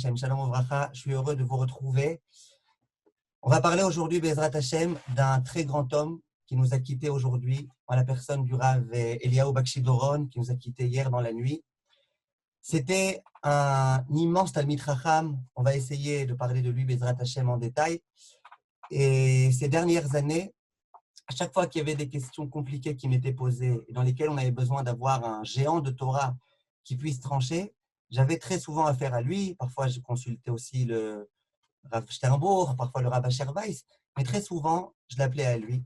Hashem, Shalom Uvracha, je suis heureux de vous retrouver. On va parler aujourd'hui, Bezrat Hashem, d'un très grand homme qui nous a quittés aujourd'hui, en la personne du Rav Eliyahu Bakshi Doron, qui nous a quittés hier dans la nuit. C'était un immense Talmid Chacham. On va essayer de parler de lui, Bezrat Hashem, en détail. Et ces dernières années, à chaque fois qu'il y avait des questions compliquées qui m'étaient posées et dans lesquelles on avait besoin d'avoir un géant de Torah qui puisse trancher, j'avais très souvent affaire à lui. Parfois, je consultais aussi le Rav Sternbourg, parfois le Rav Asher Weiss, mais très souvent, je l'appelais à lui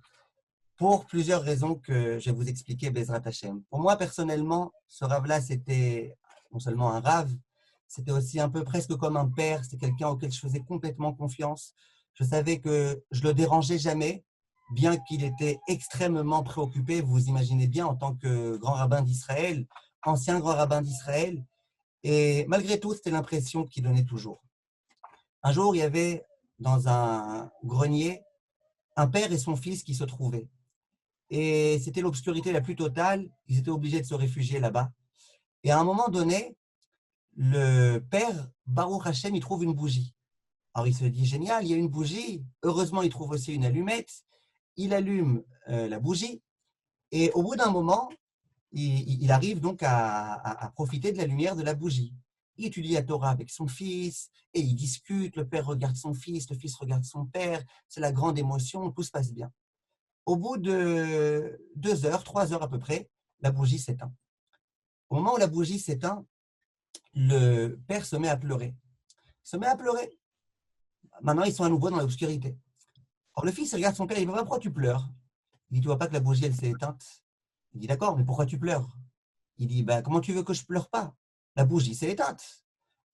pour plusieurs raisons que je vais vous expliquer, Bezrat Hashem. Pour moi, personnellement, ce Rav-là, c'était non seulement un Rav, c'était aussi un peu presque comme un père. C'est quelqu'un auquel je faisais complètement confiance. Je savais que je le dérangeais jamais, bien qu'il était extrêmement préoccupé. Vous imaginez bien, en tant que grand rabbin d'Israël, ancien grand rabbin d'Israël. Et malgré tout, c'était l'impression qu'il donnait toujours. Un jour, il y avait dans un grenier un père et son fils qui se trouvaient. Et c'était l'obscurité la plus totale. Ils étaient obligés de se réfugier là-bas. Et à un moment donné, le père, Baruch Hashem, il trouve une bougie. Alors il se dit, génial, il y a une bougie. Heureusement, il trouve aussi une allumette. Il allume la bougie. Et au bout d'un moment, il arrive donc à profiter de la lumière de la bougie. Il étudie la Torah avec son fils et il discute. Le père regarde son fils, le fils regarde son père. C'est la grande émotion, tout se passe bien. Au bout de 2 heures, 3 heures à peu près, la bougie s'éteint. Au moment où la bougie s'éteint, le père se met à pleurer. Il se met à pleurer. Maintenant, ils sont à nouveau dans l'obscurité. Alors le fils regarde son père, il dit, pourquoi tu pleures? Il dit, tu vois pas que la bougie, elle s'est éteinte? Il dit, d'accord, mais pourquoi tu pleures? Il dit, comment tu veux que je pleure pas? La bougie s'est éteinte.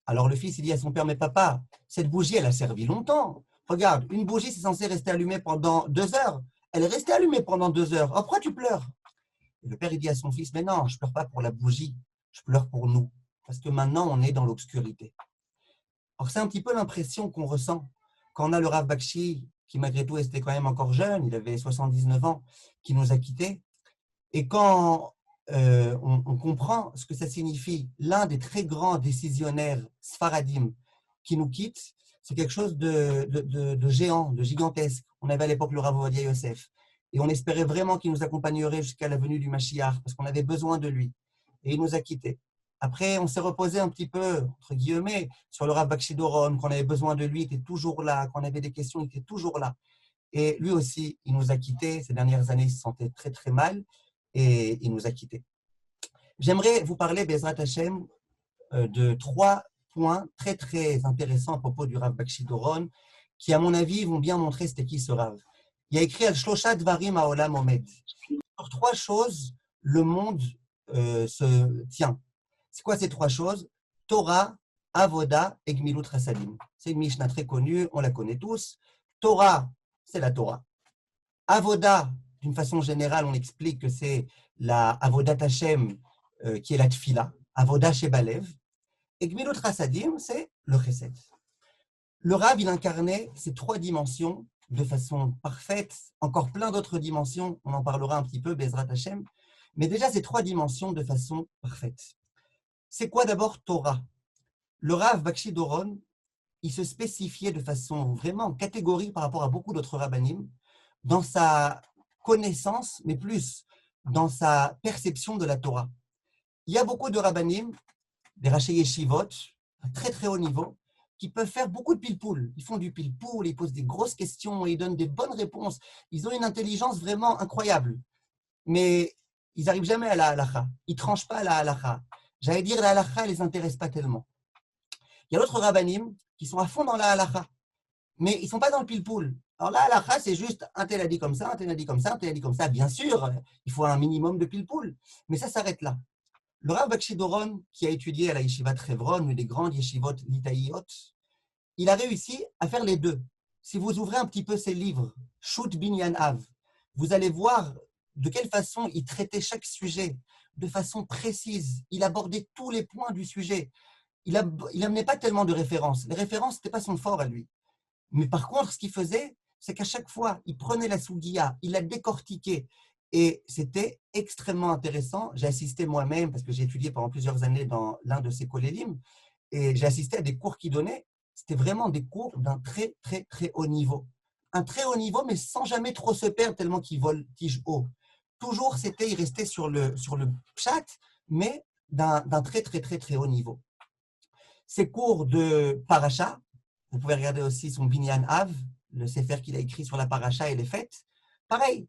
Alors le fils, il dit à son père, mais papa, cette bougie, elle a servi longtemps. Regarde, une bougie, c'est censé rester allumée pendant 2 heures. Elle est restée allumée pendant 2 heures. Oh, pourquoi tu pleures? Et le père, il dit à son fils, mais non, je ne pleure pas pour la bougie, je pleure pour nous. Parce que maintenant, on est dans l'obscurité. Alors c'est un petit peu l'impression qu'on ressent quand on a le Rav Bakshi, qui malgré tout était quand même encore jeune, il avait 79 ans, qui nous a quittés. Et quand on comprend ce que ça signifie, l'un des très grands décisionnaires sfaradim qui nous quitte, c'est quelque chose de géant, de gigantesque. On avait à l'époque le Rav Ovadia Yosef. Et on espérait vraiment qu'il nous accompagnerait jusqu'à la venue du Mashiach, parce qu'on avait besoin de lui. Et il nous a quittés. Après, on s'est reposé un petit peu, entre guillemets, sur le Rav Bakshi Doron, qu'on avait besoin de lui, il était toujours là, qu'on avait des questions, il était toujours là. Et lui aussi, il nous a quittés. Ces dernières années, il se sentait très, très mal et il nous a quittés. J'aimerais vous parler, Bezrat Hashem, de 3 points très, très intéressants à propos du Rav Bakshi Doron, qui, à mon avis, vont bien montrer c'était qui ce Rav. Il y a écrit Al-Shlosha Dvarim Haolam Omed. Sur 3 choses, le monde se tient. C'est quoi ces 3 choses? Torah, Avoda et Gmilut Chasadim. C'est une Mishnah très connue, on la connaît tous. Torah, c'est la Torah. Avoda, d'une façon générale, on explique que c'est la Avodat Hashem, qui est la Tfila, Avoda Shebalev. Et Gmilut Chasadim, c'est le Chesed. Le Rav, il incarnait ces 3 dimensions de façon parfaite, encore plein d'autres dimensions, on en parlera un petit peu, Bezrat Hashem, mais déjà ces 3 dimensions de façon parfaite. C'est quoi d'abord Torah? Le Rav Bakshi Doron, il se spécifiait de façon vraiment catégorique par rapport à beaucoup d'autres rabbanim dans sa connaissance, mais plus dans sa perception de la Torah. Il y a beaucoup de rabbanim, des rachei yeshivot, à très très haut niveau, qui peuvent faire beaucoup de pile-poule. Ils font du pile-poule, ils posent des grosses questions, ils donnent des bonnes réponses. Ils ont une intelligence vraiment incroyable. Mais ils n'arrivent jamais à la halacha. Ils ne tranchent pas à la halacha. J'allais dire, la halacha ne les intéresse pas tellement. Il y a d'autres rabbanim qui sont à fond dans la halacha, mais ils ne sont pas dans le pile-poule. Alors la halacha, c'est juste un tel a dit comme ça, un tel a dit comme ça, un tel a dit comme ça. Bien sûr, il faut un minimum de pile-poule, mais ça s'arrête là. Le Rav Bakshi Doron, qui a étudié à la yeshiva de Hebron, une des grandes yeshivot litaïot, il a réussi à faire les deux. Si vous ouvrez un petit peu ses livres, Shut Binyan Av, vous allez voir de quelle façon il traitait chaque sujet, de façon précise. Il abordait tous les points du sujet. Il n'amenait pas tellement de références. Les références, ce n'était pas son fort à lui. Mais par contre, ce qu'il faisait, c'est qu'à chaque fois, il prenait la Sougia, il la décortiquait. Et c'était extrêmement intéressant. J'ai assisté moi-même, parce que j'ai étudié pendant plusieurs années dans l'un de ses kolélim. et j'ai assisté à des cours qu'il donnait. C'était vraiment des cours d'un très, très, très haut niveau. Un très haut niveau, mais sans jamais trop se perdre tellement qu'il voltige haut. Toujours, il restait sur le pshat, mais d'un très, très, très, très haut niveau. Ses cours de paracha, vous pouvez regarder aussi son Binyan Av, le sefer qu'il a écrit sur la paracha et les fêtes. Pareil,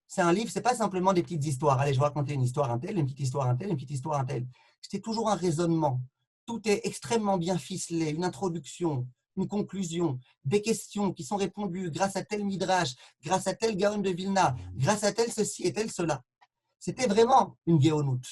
c'est un livre, c'est pas simplement des petites histoires. Allez, je vais raconter une histoire un tel, une petite histoire un tel, une petite histoire un tel. C'était toujours un raisonnement. Tout est extrêmement bien ficelé, une introduction, une conclusion, des questions qui sont répondues grâce à tel midrash, grâce à tel Gaon de Vilna, grâce à tel ceci et tel cela. C'était vraiment une géonoute.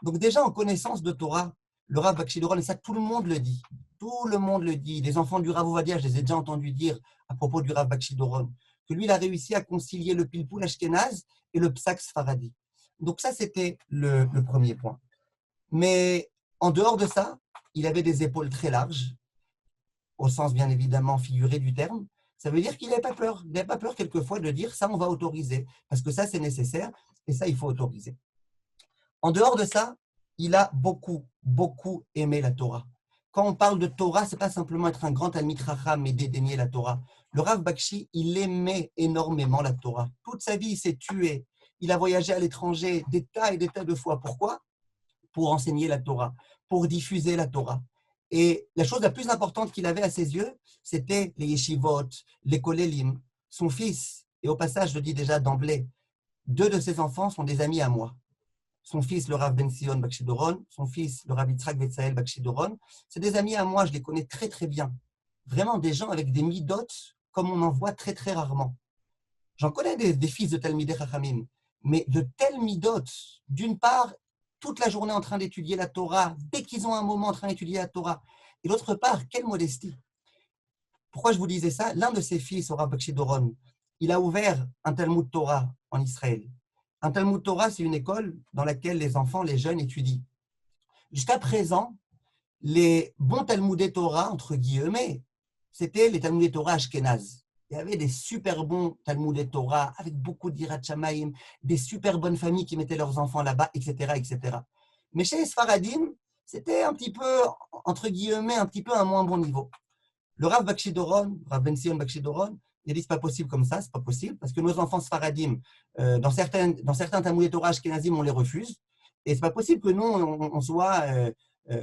Donc déjà en connaissance de Torah, le Rav Bakshi Doron, et ça tout le monde le dit, tout le monde le dit, les enfants du Rav Ovadia, je les ai déjà entendus dire à propos du Rav Bakshi Doron, que lui il a réussi à concilier le pilpoul ashkénaze et le psak sfaradi. Donc ça c'était le premier point. Mais en dehors de ça, il avait des épaules très larges, au sens bien évidemment figuré du terme. Ça veut dire qu'il n'avait pas peur. Il n'avait pas peur quelquefois de dire ça on va autoriser, parce que ça c'est nécessaire et ça il faut autoriser. En dehors de ça, il a beaucoup, beaucoup aimé la Torah. Quand on parle de Torah, ce n'est pas simplement être un grand Talmid Chacham et dédaigner la Torah. Le Rav Bakshi, il aimait énormément la Torah. Toute sa vie, il s'est tué. Il a voyagé à l'étranger des tas et des tas de fois. Pourquoi? Pour enseigner la Torah, pour diffuser la Torah. Et la chose la plus importante qu'il avait à ses yeux, c'était les yeshivot, les kolélim. Son fils, et au passage, je le dis déjà d'emblée, 2 de ses enfants sont des amis à moi. Son fils, le Rav Ben Sion Bakshi Doron, son fils, le Rav Yitzhak Betzael Bakshi Doron, c'est des amis à moi, je les connais très très bien. Vraiment des gens avec des midot comme on en voit très très rarement. J'en connais des fils de Talmidei Chachamim, mais de tels midot, d'une part, toute la journée en train d'étudier la Torah, dès qu'ils ont un moment en train d'étudier la Torah, et d'autre part, quelle modestie. Pourquoi je vous disais ça? L'un de ses fils, au Rav Bakshi Doron, il a ouvert un Talmud Torah en Israël. Un Talmud Torah, c'est une école dans laquelle les enfants, les jeunes étudient. Jusqu'à présent, les bons Talmudei Torah, entre guillemets, c'était les Talmudei Torah ashkénazes. Il y avait des super bons Talmudei Torah avec beaucoup d'Irat Shamayim, des super bonnes familles qui mettaient leurs enfants là-bas, etc., etc. Mais chez les Sfaradim, c'était un petit peu, entre guillemets, un petit peu un moins bon niveau. Le Rav Bakshi Doron, Rav Ben Sion Bakshi Doron, il a dit c'est pas possible comme ça, c'est pas possible, parce que nos enfants sfaradim, dans certains Talmudei Torah ashkénazim, on les refuse, et c'est pas possible que nous, on soit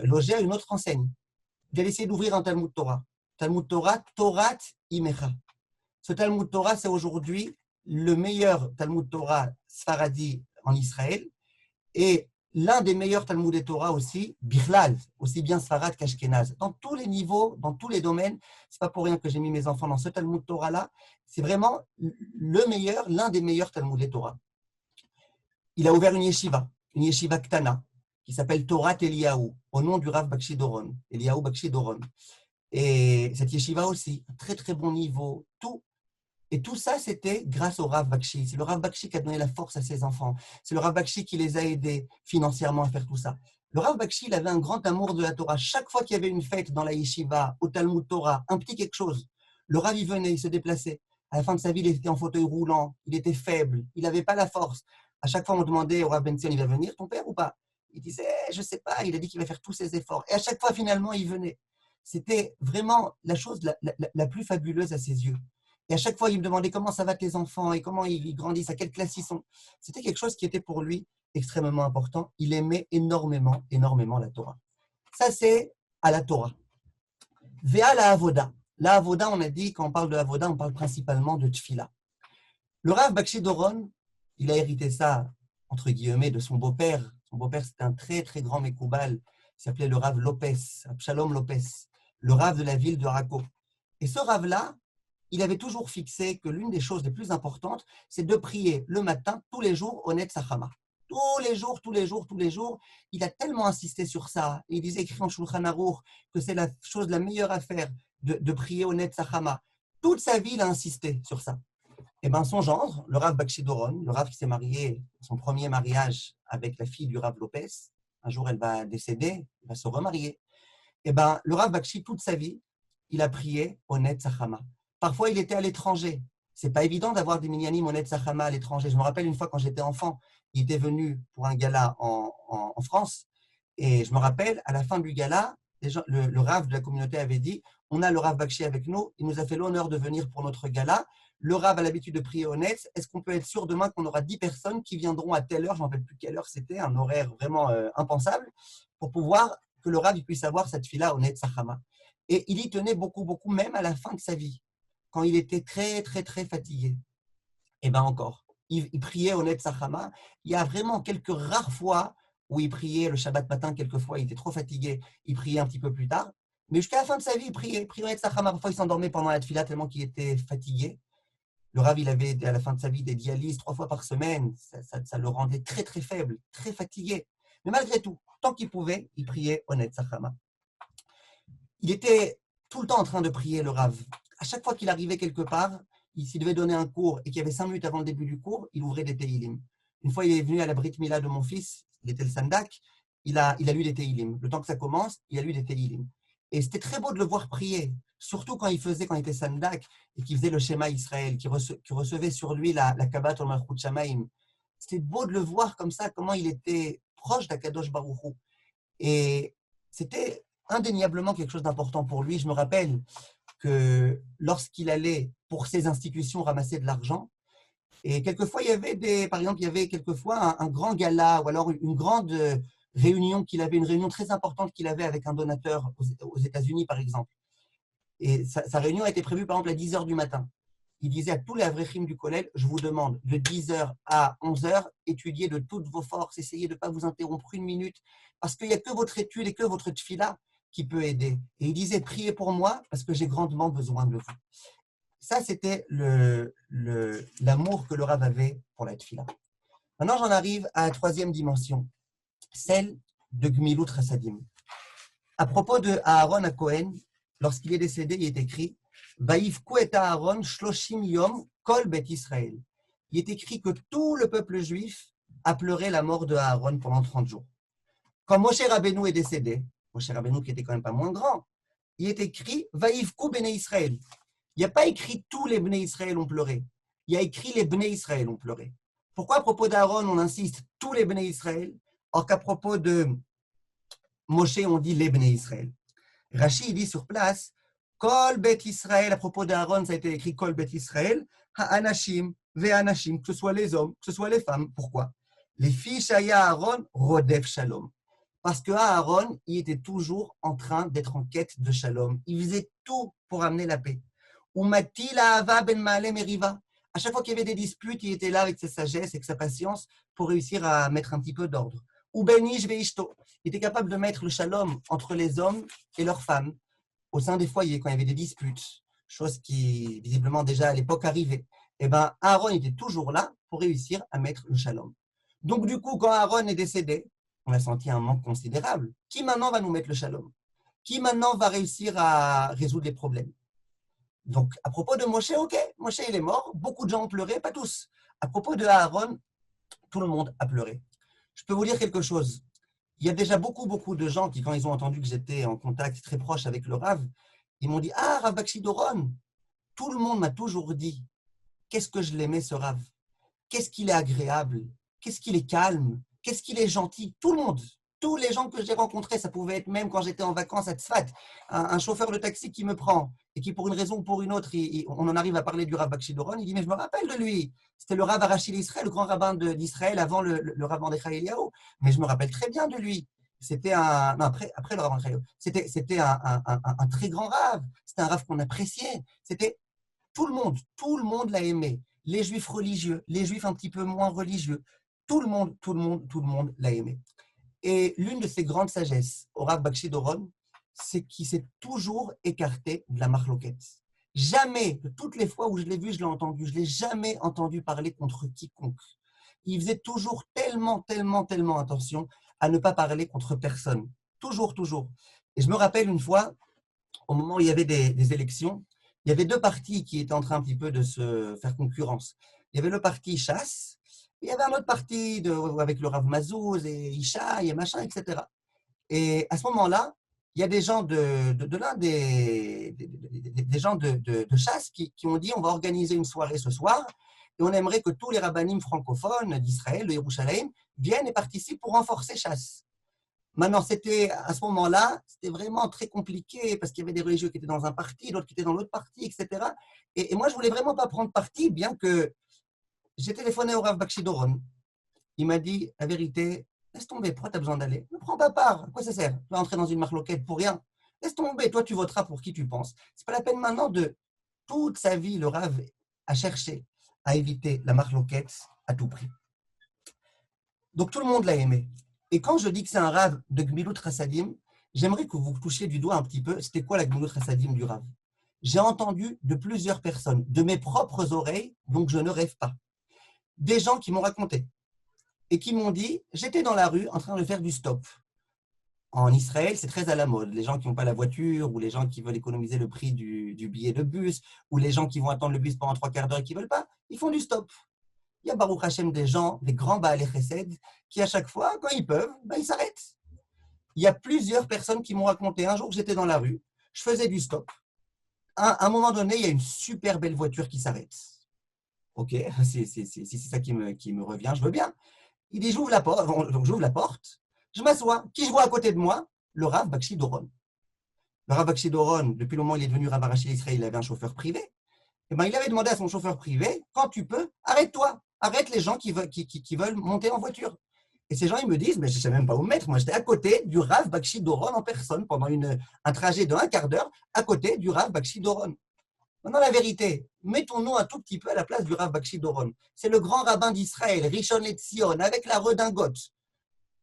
logés à une autre enseigne. Il a essayé d'ouvrir un Talmud Torah. Talmud Torah, Torat Imecha. Ce Talmud Torah, c'est aujourd'hui le meilleur Talmud Torah sfaradi en Israël, et l'un des meilleurs Talmudei Torah aussi, Bichlal, aussi bien Sfarad qu'Ashkenaz. Dans tous les niveaux, dans tous les domaines, c'est pas pour rien que j'ai mis mes enfants dans ce Talmud Torah-là, c'est vraiment le meilleur, l'un des meilleurs Talmudei Torah. Il a ouvert une yeshiva ktana, qui s'appelle Torat Eliyahu, au nom du Rav Bakshi Doron, Eliyahu Bakshi Doron. Et cette yeshiva aussi, un très très bon niveau, tout. Et tout ça, c'était grâce au Rav Bakshi. C'est le Rav Bakshi qui a donné la force à ses enfants. C'est le Rav Bakshi qui les a aidés financièrement à faire tout ça. Le Rav Bakshi, il avait un grand amour de la Torah. Chaque fois qu'il y avait une fête dans la yeshiva, au Talmud Torah, un petit quelque chose, le Rav, il venait, il se déplaçait. À la fin de sa vie, il était en fauteuil roulant, il était faible, il n'avait pas la force. À chaque fois, on demandait au Rav Ben Sion, il va venir, ton père ou pas? Il disait, je ne sais pas, il a dit qu'il va faire tous ses efforts. Et à chaque fois, finalement, il venait. C'était vraiment la chose la plus fabuleuse à ses yeux. Et à chaque fois, il me demandait comment ça va tes enfants et comment ils grandissent, à quelle classe ils sont. C'était quelque chose qui était pour lui extrêmement important. Il aimait énormément, énormément la Torah. Ça, c'est à la Torah. Véa la Avoda. La Avoda, on a dit, quand on parle de Avoda, on parle principalement de Tfila. Le Rav Bakshi Doron, il a hérité ça, entre guillemets, de son beau-père. Son beau-père, c'était un très, très grand Mekoubal. Il s'appelait le Rav Lopez, Abshalom Lopez, le Rav de la ville de Rako. Et ce Rav-là, il avait toujours fixé que l'une des choses les plus importantes, c'est de prier le matin, tous les jours, au Netz Hachama. Tous les jours, tous les jours, tous les jours. Il a tellement insisté sur ça. Il disait, écrit en Shulchan Aruch, que c'est la chose la meilleure à faire de prier au Netz Hachama. Toute sa vie, il a insisté sur ça. Et bien, son gendre, le Rav Bakshi Doron, le Rav qui s'est marié, son premier mariage avec la fille du Rav Lopez, un jour elle va décéder, elle va se remarier. Et bien, le Rav Bakshi, toute sa vie, il a prié au Netz Hachama. Parfois, il était à l'étranger. C'est pas évident d'avoir des minyanim au Netz Hachama à l'étranger. Je me rappelle une fois quand j'étais enfant, il était venu pour un gala en France. Et je me rappelle, à la fin du gala, le Rav de la communauté avait dit, on a le Rav Bakshi avec nous, il nous a fait l'honneur de venir pour notre gala. Le Rav a l'habitude de prier au Netz. Est-ce qu'on peut être sûr demain qu'on aura 10 personnes qui viendront à telle heure, je ne me rappelle plus quelle heure c'était, un horaire vraiment impensable, pour pouvoir que le Rav puisse avoir cette fila au Netz Sachama. Et il y tenait beaucoup, beaucoup, même à la fin de sa vie, quand il était très, très, très fatigué. Et bien encore, il priait au Netz Sachama. Il y a vraiment quelques rares fois où il priait le Shabbat matin, quelquefois il était trop fatigué, il priait un petit peu plus tard. Mais jusqu'à la fin de sa vie, il priait au Netz Sachama. Parfois, il s'endormait pendant la tefila tellement qu'il était fatigué. Le Rav, il avait à la fin de sa vie des dialyses 3 fois par semaine. Ça le rendait très, très faible, très fatigué. Mais malgré tout, tant qu'il pouvait, il priait au Netz Sachama. Il était tout le temps en train de prier, le Rav. À chaque fois qu'il arrivait quelque part, s'il devait donner un cours et qu'il y avait 5 minutes avant le début du cours, il ouvrait des Tehillim. Une fois, il est venu à la Brit Mila de mon fils, il était le Sandak, il a lu des Tehillim. Le temps que ça commence, il a lu des Tehillim. Et c'était très beau de le voir prier, surtout quand il était Sandak et qu'il faisait le Shema Israël, qui recevait sur lui la Kabbat au Malchut Shamaim. C'était beau de le voir comme ça, comment il était proche d'Akadosh Baruch Hu. Et c'était indéniablement quelque chose d'important pour lui. Je me rappelle que lorsqu'il allait pour ses institutions ramasser de l'argent, et quelquefois par exemple, il y avait quelquefois un grand gala ou alors une grande réunion une réunion très importante qu'il avait avec un donateur aux États-Unis, par exemple. Et sa réunion a été prévue, par exemple, à 10 heures du matin. Il disait à tous les Avrechim du collège, je vous demande de 10 heures à 11 heures, étudiez de toutes vos forces, essayez de ne pas vous interrompre une minute, parce qu'il n'y a que votre étude et que votre tfila qui peut aider. Et il disait, priez pour moi, parce que j'ai grandement besoin de vous. Ça, c'était l'amour que le Rav avait pour la tfila. Maintenant, j'en arrive à la troisième dimension, celle de Gmilut Chassadim. À propos de Aaron à Cohen, lorsqu'il est décédé, il est écrit Vaïfku et Aaron shloshim yom kol bet Israël. Il est écrit que tout le peuple juif a pleuré la mort de Aaron pendant 30 jours. Quand Moshe Rabbeinu est décédé, Moshe Rabbeinu qui était quand même pas moins grand, il est écrit Vaïfku bnei Israël. Il n'y a pas écrit tous les bnei Israël ont pleuré. Il y a écrit les bnei Israël ont pleuré. Pourquoi à propos d'Aaron on insiste tous les bnei Israël, or qu'à propos de Moshe on dit les bnei Israël. Rashi dit sur place, Kol Bet Israël, à propos d'Aaron, ça a été écrit Kol Bet Israël, Ha'anashim, Ve'anashim, que ce soit les hommes, que ce soit les femmes. Pourquoi? Les filles Shaya Aaron, Rodef Shalom. Parce que Aaron, il était toujours en train d'être en quête de Shalom. Il faisait tout pour amener la paix. Umati Lahava Ben Maaleh Meriva. À chaque fois qu'il y avait des disputes, il était là avec sa sagesse et sa patience pour réussir à mettre un petit peu d'ordre. Ou Benish Veishto. Il était capable de mettre le Shalom entre les hommes et leurs femmes au sein des foyers quand il y avait des disputes, chose qui visiblement déjà à l'époque arrivait. Et ben Aaron était toujours là pour réussir à mettre le Shalom. Donc du coup, quand Aaron est décédé, on a senti un manque considérable. Qui maintenant va nous mettre le Shalom? Qui maintenant va réussir à résoudre les problèmes? Donc, à propos de Moshe, ok, Moshe il est mort, beaucoup de gens ont pleuré, pas tous. À propos de Aaron, tout le monde a pleuré. Je peux vous dire quelque chose. Il y a déjà beaucoup de gens qui, quand ils ont entendu que j'étais en contact très proche avec le Rav, ils m'ont dit « Ah, Rav Bakshi Doron !» Tout le monde m'a toujours dit « Qu'est-ce que je l'aimais ce Rav? Qu'est-ce qu'il est agréable? Qu'est-ce qu'il est calme? Qu'est-ce qu'il est gentil ?» Tout le monde, tous les gens que j'ai rencontrés, ça pouvait être même quand j'étais en vacances à Tzfat, un chauffeur de taxi qui me prend et qui, pour une raison ou pour une autre, on en arrive à parler du Rav Bakshi Doron, il dit « Mais je me rappelle de lui, c'était le Rav Arachil Israël, le grand rabbin d'Israël avant le Rav Mordechai Eliyahu, mais je me rappelle très bien de lui. » C'était après le Rav Mordechai, c'était un très grand Rav, c'était un Rav qu'on appréciait, c'était tout le monde l'a aimé. Les juifs religieux, les juifs un petit peu moins religieux, tout le monde l'a aimé. Et l'une de ses grandes sagesses, au Rav Bakshi Doron, c'est qu'il s'est toujours écarté de la marloquette. Jamais, de toutes les fois où je l'ai vu, je l'ai entendu, je ne l'ai jamais entendu parler contre quiconque. Il faisait toujours tellement attention à ne pas parler contre personne. Toujours. Et je me rappelle une fois, au moment où il y avait des élections, il y avait deux partis qui étaient en train un petit peu de se faire concurrence. Il y avait le parti Chasse, et il y avait un autre parti avec le Rav Mazouz et Ishaï et machin, etc. Et à ce moment-là, il y a des gens des gens de Chasse qui ont dit on va organiser une soirée ce soir et on aimerait que tous les rabbinim francophones d'Israël, de Yerushalayim, viennent et participent pour renforcer Chasse. Maintenant, c'était à ce moment-là, c'était vraiment très compliqué parce qu'il y avait des religieux qui étaient dans un parti, d'autres qui étaient dans l'autre parti, etc. Et moi, je voulais vraiment pas prendre parti, bien que j'ai téléphoné au Rav Bakshi Doron. Il m'a dit la vérité, laisse tomber, pourquoi tu as besoin d'aller? Ne prends pas part, à quoi ça sert? Tu vas entrer dans une marloquette pour rien. Laisse tomber, toi tu voteras pour qui tu penses. C'est pas la peine maintenant de toute sa vie, le Rav a cherché à éviter la marloquette à tout prix. Donc tout le monde l'a aimé. Et quand je dis que c'est un Rav de Gmilut Chassadim, j'aimerais que vous touchiez du doigt un petit peu, c'était quoi la Gmilut Chassadim du Rav? J'ai entendu de plusieurs personnes, de mes propres oreilles, donc je ne rêve pas, des gens qui m'ont raconté et qui m'ont dit, j'étais dans la rue en train de faire du stop. En Israël, c'est très à la mode. Les gens qui n'ont pas la voiture, ou les gens qui veulent économiser le prix du billet de bus, ou les gens qui vont attendre le bus pendant 3/4 d'heure et qui ne veulent pas, ils font du stop. Il y a Baruch Hashem des gens, des grands Baalei Chesed, qui à chaque fois, quand ils peuvent, ben, ils s'arrêtent. Il y a plusieurs personnes qui m'ont raconté, un jour que j'étais dans la rue, je faisais du stop. À un moment donné, il y a une super belle voiture qui s'arrête. Ok, si c'est ça qui me revient, je veux bien. Il dit, j'ouvre la porte, donc j'ouvre la porte, je m'assois. Qui je vois à côté de moi? Le Rav Bakshi Doron. Le Rav Bakshi Doron, depuis le moment où il est devenu Rav Arashi d'Israël, il avait un chauffeur privé. Et ben, il avait demandé à son chauffeur privé, quand tu peux, arrête-toi, arrête les gens qui veulent monter en voiture. Et ces gens, ils me disent, mais je ne sais même pas où me mettre. Moi, j'étais à côté du Rav Bakshi Doron en personne pendant un trajet de 1/4 d'heure, à côté du Rav Bakshi Doron. Maintenant, la vérité, mettons-nous un tout petit peu à la place du Rav Bakshi Doron. C'est le grand rabbin d'Israël, Rishon LeZion, avec la redingote.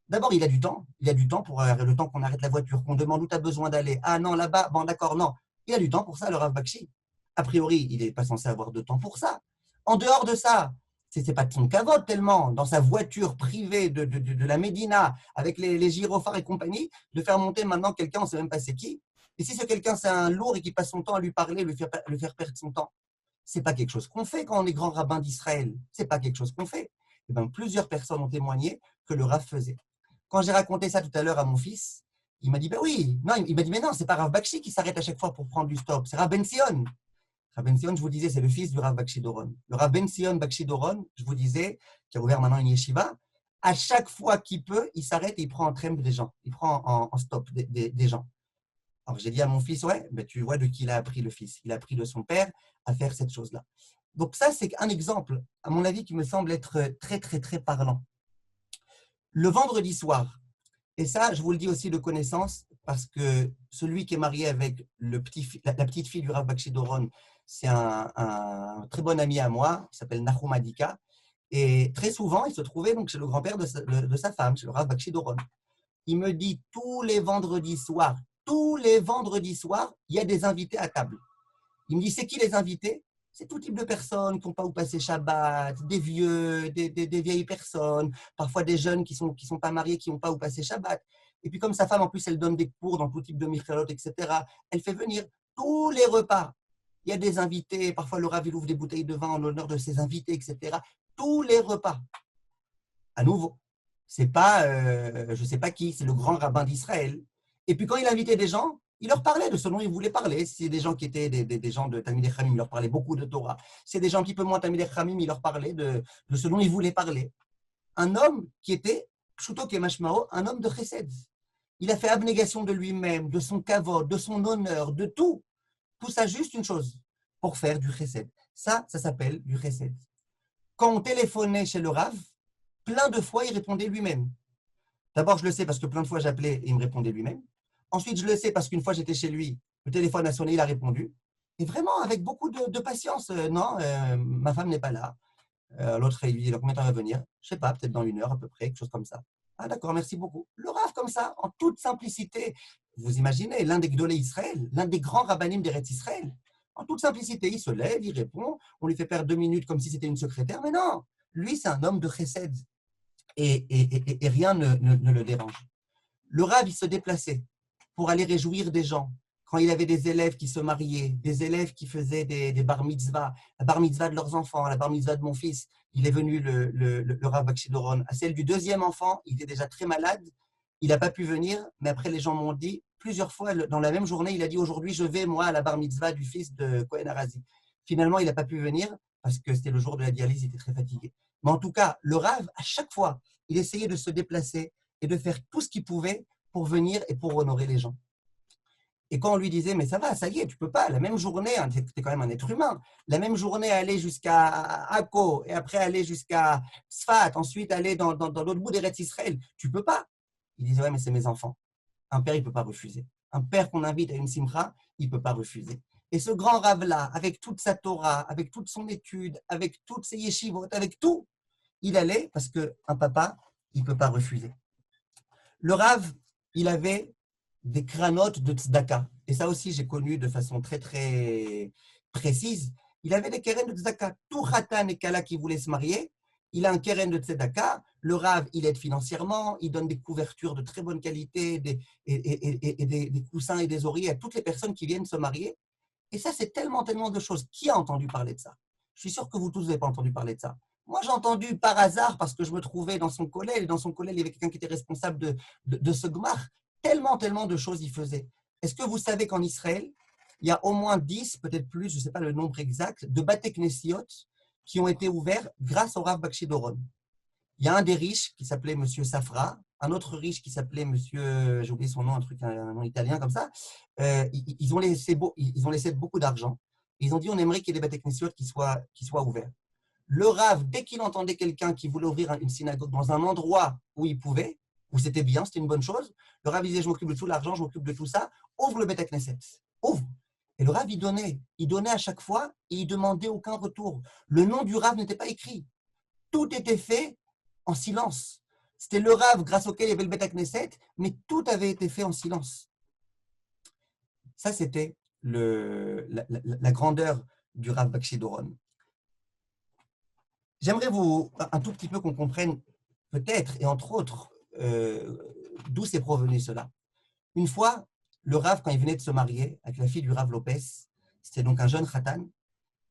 D'abord, il a du temps. Il a du temps pour le temps qu'on arrête la voiture, qu'on demande où tu as besoin d'aller. Ah non, là-bas, bon d'accord, non. Il a du temps pour ça, le Rav Bakshi. A priori, il n'est pas censé avoir de temps pour ça. En dehors de ça, ce n'est pas de son cavote tellement, dans sa voiture privée de la Médina, avec les gyrophares et compagnie, de faire monter maintenant quelqu'un, on ne sait même pas c'est qui. Et si ce quelqu'un, c'est un lourd et qui passe son temps à lui parler, lui faire perdre son temps, ce n'est pas quelque chose qu'on fait quand on est grand rabbin d'Israël. Ce n'est pas quelque chose qu'on fait. Et bien, plusieurs personnes ont témoigné que le Rav faisait. Quand j'ai raconté ça tout à l'heure à mon fils, il m'a dit, ben oui, non, il m'a dit, mais non, c'est pas Rav Bakshi qui s'arrête à chaque fois pour prendre du stop, c'est Rav Ben Sion. Rav Ben Sion, je vous disais, c'est le fils du Rav Bakshi Doron. Le Rav Ben Sion Bakshi Doron, je vous disais, qui a ouvert maintenant une yeshiva, à chaque fois qu'il peut, il s'arrête et il prend en trempe des gens, il prend en stop des gens. Alors j'ai dit à mon fils, ouais, ben, tu vois de qui il a appris le fils. Il a appris de son père à faire cette chose-là. Donc ça, c'est un exemple, à mon avis, qui me semble être très, très, très parlant. Le vendredi soir, et ça, je vous le dis aussi de connaissance, parce que celui qui est marié avec la petite fille du Rav Bakshi Doron, c'est un très bon ami à moi, qui s'appelle Nahum Adika. Et très souvent, il se trouvait donc chez le grand-père de sa femme, chez le Rav Bakshi Doron. Il me dit tous les vendredis soirs, il y a des invités à table. Il me dit, c'est qui les invités? C'est tout type de personnes qui n'ont pas où passer Shabbat, des vieux, des vieilles personnes, parfois des jeunes qui sont pas mariés, qui n'ont pas où passer Shabbat. Et puis comme sa femme, en plus, elle donne des cours dans tout type de michelot, etc., elle fait venir tous les repas. Il y a des invités, parfois le Rav il ouvre des bouteilles de vin en l'honneur de ses invités, etc. Tous les repas. À nouveau, c'est pas, je ne sais pas qui, c'est le grand rabbin d'Israël. Et puis quand il invitait des gens, il leur parlait de ce dont il voulait parler. Si c'est des gens qui étaient des gens de Talmidei Chachamim, il leur parlait beaucoup de Torah. Si c'est des gens un petit peu moins Talmidei Chachamim, il leur parlait de ce dont il voulait parler. Un homme qui était, Pshuto Kemashmao, un homme de chesed. Il a fait abnégation de lui-même, de son kavod, de son honneur, de tout. Tout ça juste une chose, pour faire du chesed. Ça s'appelle du chesed. Quand on téléphonait chez le Rav, plein de fois, il répondait lui-même. D'abord, je le sais parce que plein de fois, j'appelais et il me répondait lui-même. Ensuite, je le sais parce qu'une fois, j'étais chez lui, le téléphone a sonné, il a répondu. Et vraiment, avec beaucoup de patience. Non, ma femme n'est pas là. L'autre, il lui dit, combien de temps va venir? Je ne sais pas, peut-être dans 1 heure à peu près, quelque chose comme ça. Ah d'accord, merci beaucoup. Le Rav comme ça, en toute simplicité. Vous imaginez, l'un des Gdolei Israël, l'un des grands rabbanim d'Eretz Israël. En toute simplicité, il se lève, il répond, on lui fait perdre 2 minutes comme si c'était une secrétaire. Mais non, lui, c'est un homme de chesed. Et rien ne le dérange. Le Rav, il se déplaçait pour aller réjouir des gens. Quand il avait des élèves qui se mariaient, des élèves qui faisaient des bar mitzvah, la bar mitzvah de leurs enfants, la bar mitzvah de mon fils, il est venu le Rav Bakshi Doron. À celle du deuxième enfant, il était déjà très malade, il n'a pas pu venir, mais après les gens m'ont dit, plusieurs fois dans la même journée, il a dit aujourd'hui je vais moi à la bar mitzvah du fils de Cohen Arazi. Finalement, il n'a pas pu venir parce que c'était le jour de la dialyse, il était très fatigué. Mais en tout cas, le Rav, à chaque fois, il essayait de se déplacer et de faire tout ce qu'il pouvait pour venir et pour honorer les gens. Et quand on lui disait, mais ça va, ça y est, tu peux pas, la même journée, hein, tu es quand même un être humain, la même journée aller jusqu'à Akko, et après aller jusqu'à Sfat, ensuite aller dans l'autre bout d'Eretz Israël, tu peux pas. Il disait, ouais, mais c'est mes enfants. Un père, il ne peut pas refuser. Un père qu'on invite à une simcha, il ne peut pas refuser. Et ce grand Rav-là, avec toute sa Torah, avec toute son étude, avec toutes ses yeshivot, avec tout, il allait parce qu'un papa, il ne peut pas refuser. Le Rav, il avait des cranotes de tzedaka. Et ça aussi, j'ai connu de façon très, très précise. Il avait des keren de tzedaka. Tout khatan et kala qui voulait se marier, il a un keren de tzedaka. Le Rav, il aide financièrement, il donne des couvertures de très bonne qualité, des coussins et des oreillers à toutes les personnes qui viennent se marier. Et ça, c'est tellement, tellement de choses. Qui a entendu parler de ça? Je suis sûr que vous tous n'avez pas entendu parler de ça. Moi, j'ai entendu par hasard, parce que je me trouvais dans son collège. Dans son collège, il y avait quelqu'un qui était responsable de ce gmar. Tellement, tellement de choses il faisait. Est-ce que vous savez qu'en Israël, il y a au moins 10, peut-être plus, je ne sais pas le nombre exact, de Bate Knessiot qui ont été ouverts grâce au Rav Bakshi Doron. Il y a un des riches qui s'appelait Monsieur Safra, un autre riche qui s'appelait Monsieur, j'ai oublié son nom, un nom italien comme ça. Ils ont laissé beaucoup d'argent. Ils ont dit on aimerait qu'il y ait des Bate Knessiot qui soient ouverts. Le Rav, dès qu'il entendait quelqu'un qui voulait ouvrir une synagogue dans un endroit où il pouvait, où c'était bien, c'était une bonne chose, le Rav disait je m'occupe de tout l'argent, je m'occupe de tout ça, ouvre le Beth Knesset, ouvre. Et le Rav, il donnait à chaque fois et il demandait aucun retour. Le nom du Rav n'était pas écrit. Tout était fait en silence. C'était le Rav grâce auquel il y avait le Beth Knesset, mais tout avait été fait en silence. Ça, c'était la grandeur du Rav Bakshi Doron. J'aimerais un tout petit peu qu'on comprenne peut-être, et entre autres, d'où c'est provenu cela. Une fois, le Rav, quand il venait de se marier avec la fille du Rav Lopez, c'était donc un jeune khatan,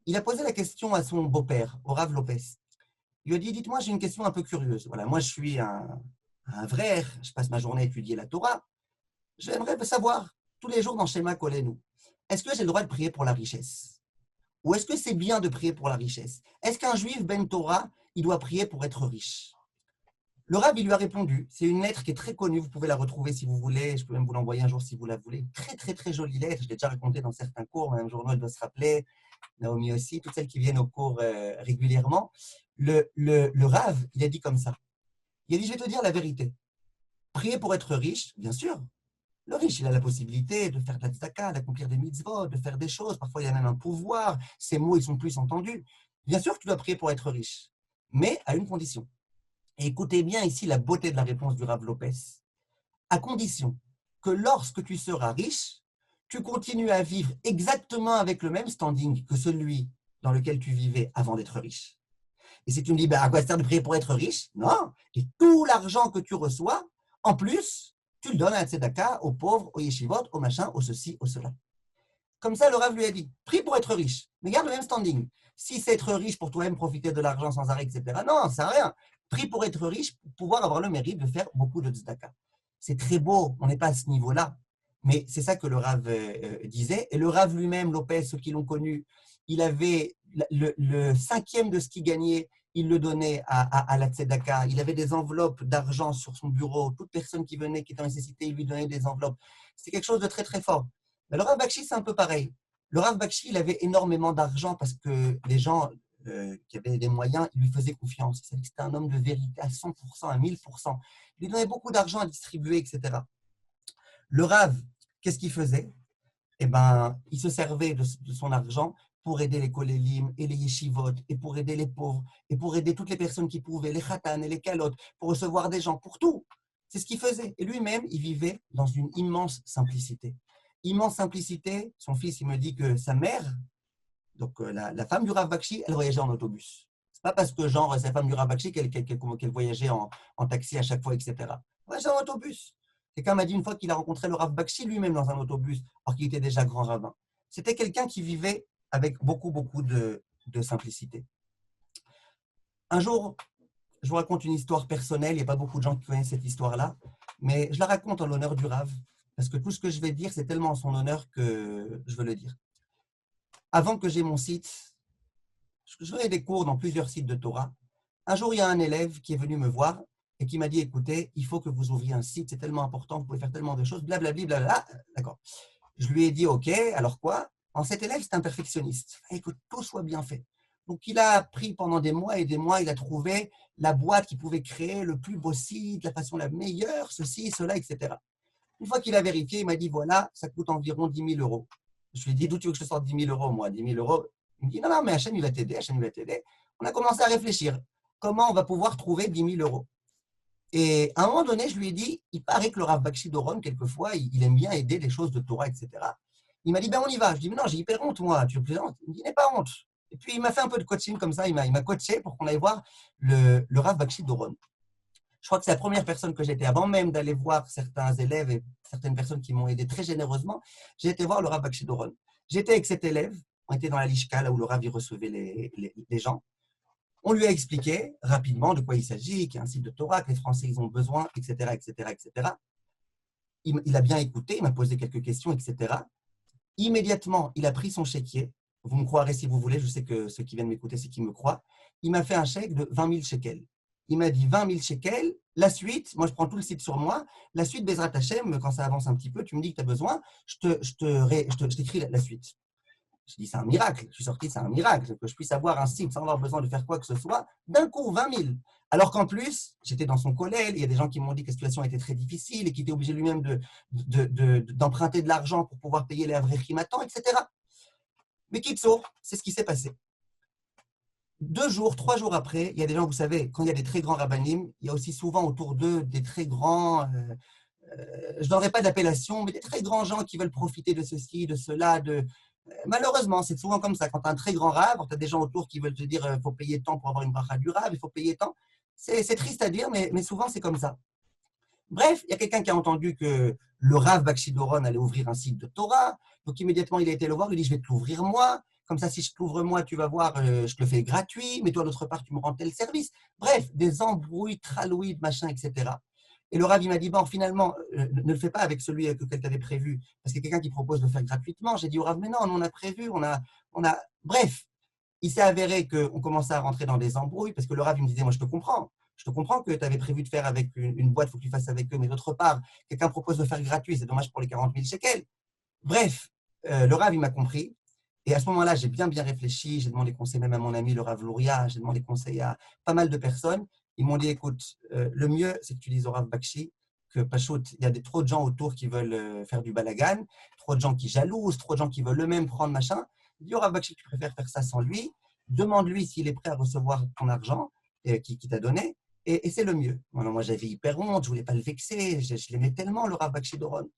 il a posé la question à son beau-père, au Rav Lopez. Il lui a dit, dites-moi, j'ai une question un peu curieuse. Voilà, moi, je suis un vrai, je passe ma journée à étudier la Torah. J'aimerais savoir, tous les jours dans Shema Kolenu, est-ce que j'ai le droit de prier pour la richesse? Ou est-ce que c'est bien de prier pour la richesse? Est-ce qu'un juif ben Torah, il doit prier pour être riche? Le Rav, il lui a répondu. C'est une lettre qui est très connue. Vous pouvez la retrouver si vous voulez. Je peux même vous l'envoyer un jour si vous la voulez. Très, très, très jolie lettre. Je l'ai déjà racontée dans certains cours. Mme Journaux, elle doit se rappeler. Naomi aussi. Toutes celles qui viennent au cours régulièrement. Le Rav, il a dit comme ça. Il a dit, je vais te dire la vérité. Prier pour être riche, bien sûr. Le riche, il a la possibilité de faire de la tzedaka, d'accomplir des mitzvot, de faire des choses. Parfois, il y a même un pouvoir. Ses mots, ils sont plus entendus. Bien sûr que tu dois prier pour être riche, mais à une condition. Et écoutez bien ici la beauté de la réponse du Rav Lopez. À condition que lorsque tu seras riche, tu continues à vivre exactement avec le même standing que celui dans lequel tu vivais avant d'être riche. Et si tu me dis, à quoi ça sert de prier pour être riche? Non. Et tout l'argent que tu reçois, en plus, tu le donnes à la tzedaka, aux pauvres, aux yeshivot, aux machins, aux ceci, aux cela. Comme ça, le Rav lui a dit, prie pour être riche, mais garde le même standing. Si c'est être riche pour toi-même profiter de l'argent sans arrêt, etc., non, ça ne sert à rien. Prie pour être riche, pour pouvoir avoir le mérite de faire beaucoup de tzedaka. C'est très beau, on n'est pas à ce niveau-là, mais c'est ça que le Rav disait. Et le Rav lui-même, Lopez, ceux qui l'ont connu, il avait le cinquième de ce qu'il gagnait, il le donnait à la tzedaka. Il avait des enveloppes d'argent sur son bureau. Toute personne qui venait, qui était en nécessité, il lui donnait des enveloppes. C'est quelque chose de très, très fort. Mais le Rav Bakshi, c'est un peu pareil. Le Rav Bakshi, il avait énormément d'argent parce que les gens qui avaient des moyens, ils lui faisaient confiance. C'était un homme de vérité à 100%, à 1000%. Il lui donnait beaucoup d'argent à distribuer, etc. Le Rav, qu'est-ce qu'il faisait? Eh ben, il se servait de son argent pour aider les kolélim et les yeshivot, et pour aider les pauvres, et pour aider toutes les personnes qui pouvaient, les khatan et les kalotes, pour recevoir des gens, pour tout. C'est ce qu'il faisait. Et lui-même, il vivait dans une immense simplicité. Immense simplicité. Son fils, il me dit que sa mère, donc la femme du Rav Bakshi, elle voyageait en autobus. C'est pas parce que, genre, c'est la femme du Rav Bakshi qu'elle voyageait en taxi à chaque fois, etc. Elle voyageait en autobus. Quelqu'un m'a dit une fois qu'il a rencontré le Rav Bakshi lui-même dans un autobus, alors qu'il était déjà grand rabbin. C'était quelqu'un qui vivait avec beaucoup, beaucoup de simplicité. Un jour, je vous raconte une histoire personnelle. Il n'y a pas beaucoup de gens qui connaissent cette histoire-là, mais je la raconte en l'honneur du Rav, parce que tout ce que je vais dire, c'est tellement en son honneur que je veux le dire. Avant que j'ai mon site, je donnais des cours dans plusieurs sites de Torah. Un jour, il y a un élève qui est venu me voir et qui m'a dit, écoutez, il faut que vous ouvriez un site, c'est tellement important, vous pouvez faire tellement de choses, blablabla, blablabla. D'accord. Je lui ai dit, OK, alors quoi? Cet élève, c'est un perfectionniste. Il faut que tout soit bien fait. Donc, il a appris pendant des mois et des mois, il a trouvé la boîte qui pouvait créer le plus beau site, la façon la meilleure, ceci, cela, etc. Une fois qu'il a vérifié, il m'a dit, voilà, ça coûte environ 10 000 euros. Je lui ai dit, d'où tu veux que je te sorte 10 000 euros, moi? 10 000 euros. Il me dit, non, non, mais Hachem, il va t'aider, Hachem, il va t'aider. On a commencé à réfléchir. Comment on va pouvoir trouver 10 000 euros? Et à un moment donné, je lui ai dit, il paraît que le Rav Bakshi Doron, quelquefois, il aime bien aider les choses de Torah, etc. Il m'a dit, ben on y va. Je dis, mais non, j'ai hyper honte, moi, tu plaisantes. Il me dit, n'aie pas honte. Et puis, il m'a fait un peu de coaching comme ça, il m'a coaché pour qu'on aille voir le Rav Bakshi Doron. Je crois que c'est la première personne que j'étais, avant même d'aller voir certains élèves et certaines personnes qui m'ont aidé très généreusement, j'ai été voir le Rav Bakshi Doron. J'étais avec cet élève, on était dans la Lishka, là où le Rav y recevait les gens. On lui a expliqué rapidement de quoi il s'agit, qu'il y a un site de Torah, que les Français ils ont besoin, etc., etc., etc. Il a bien écouté, il m'a posé quelques questions, etc. Immédiatement, il a pris son chéquier. Vous me croirez si vous voulez, je sais que ceux qui viennent m'écouter, c'est qui me croient. Il m'a fait un chèque de 20 000 shekels. Il m'a dit 20 000 shekels. La suite, moi je prends tout le site sur moi. La suite, Bezrat Hashem, quand ça avance un petit peu, tu me dis que tu as besoin, je t'écris la suite. Je dis, c'est un miracle. Je suis sorti, c'est un miracle. Que je puisse avoir un site sans avoir besoin de faire quoi que ce soit, d'un coup, 20 000. Alors qu'en plus, j'étais dans son collège, il y a des gens qui m'ont dit que la situation était très difficile et qu'il était obligé lui-même d'emprunter de l'argent pour pouvoir payer les avrechim à temps, etc. Mais Kitsour, c'est ce qui s'est passé. 2 jours, 3 jours après, il y a des gens, vous savez, quand il y a des très grands rabbinim, il y a aussi souvent autour d'eux des très grands, je n'aurais pas d'appellation, mais des très grands gens qui veulent profiter de ceci, de cela, malheureusement, c'est souvent comme ça. Quand tu as un très grand rave, tu as des gens autour qui veulent te dire il faut payer tant pour avoir une bracha du rave, il faut payer tant. C'est triste à dire, mais souvent c'est comme ça. Bref, il y a quelqu'un qui a entendu que le Rav Bakshi Doron allait ouvrir un site de Torah. Donc immédiatement, il a été le voir, il dit je vais te l'ouvrir moi. Comme ça, si je t'ouvre moi, tu vas voir, je te le fais gratuit, mais toi, d'autre part, tu me rends tel service. Bref, des embrouilles, tralouilles, machin, etc. Et le Rav, il m'a dit, bon, finalement, ne le fais pas avec celui que tu avais prévu, parce qu'il y a quelqu'un qui propose de le faire gratuitement. J'ai dit au Rav, mais non, on a prévu, on a. Bref, il s'est avéré qu'on commençait à rentrer dans des embrouilles, parce que le Rav, il me disait, moi, je te comprends. Je te comprends que tu avais prévu de faire avec une boîte, il faut que tu fasses avec eux, mais d'autre part, quelqu'un propose de faire gratuit, c'est dommage pour les 40 000 shekels. Bref, le Rav, il m'a compris. Et à ce moment-là, j'ai bien réfléchi. J'ai demandé conseil même à mon ami, le Rav Louria. J'ai demandé conseil à pas mal de personnes. Ils m'ont dit, écoute, le mieux, c'est que tu dises au Rav Bakshi que Pachout, il y a trop de gens autour qui veulent faire du balagan, trop de gens qui jalousent, trop de gens qui veulent eux-mêmes prendre machin. Il dit au Rav Bakshi que tu préfères faire ça sans lui. Demande-lui s'il est prêt à recevoir ton argent qui t'a donné. Et c'est le mieux. Moi, j'avais hyper honte, je ne voulais pas le vexer. Je l'aimais tellement, le Rav Bakshi Doron.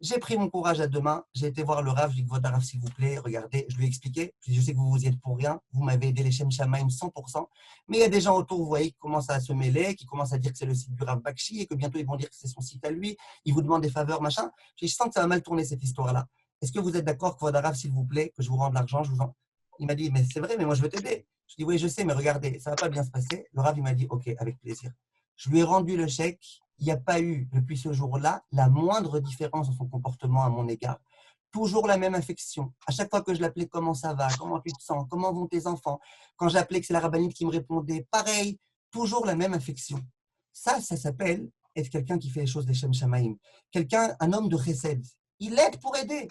J'ai pris mon courage à deux mains, j'ai été voir le Rav, je lui ai dit, votre Rav, s'il vous plaît, regardez, je lui ai expliqué, je sais que vous vous y êtes pour rien, vous m'avez aidé les Shem Shamaim 100%, mais il y a des gens autour, vous voyez, qui commencent à se mêler, qui commencent à dire que c'est le site du Rav Bakshi et que bientôt ils vont dire que c'est son site à lui, ils vous demandent des faveurs, machin. Je sens que ça va mal tourner cette histoire-là. Est-ce que vous êtes d'accord que votre Rav, s'il vous plaît, que je vous rende l'argent, Il m'a dit, mais c'est vrai, mais moi je veux t'aider. Je dis, oui, je sais, mais regardez, ça ne va pas bien se passer. Le Rav, il m'a dit, ok, avec plaisir. Je lui ai rendu le chèque. Il n'y a pas eu, depuis ce jour-là, la moindre différence dans son comportement à mon égard. Toujours la même affection. À chaque fois que je l'appelais, comment ça va, comment tu te sens, comment vont tes enfants. Quand j'appelais, que c'est la rabbinite qui me répondait, pareil, toujours la même affection. Ça s'appelle être quelqu'un qui fait les choses des Shem Shamaim. Quelqu'un, un homme de chesed. Il aide pour aider.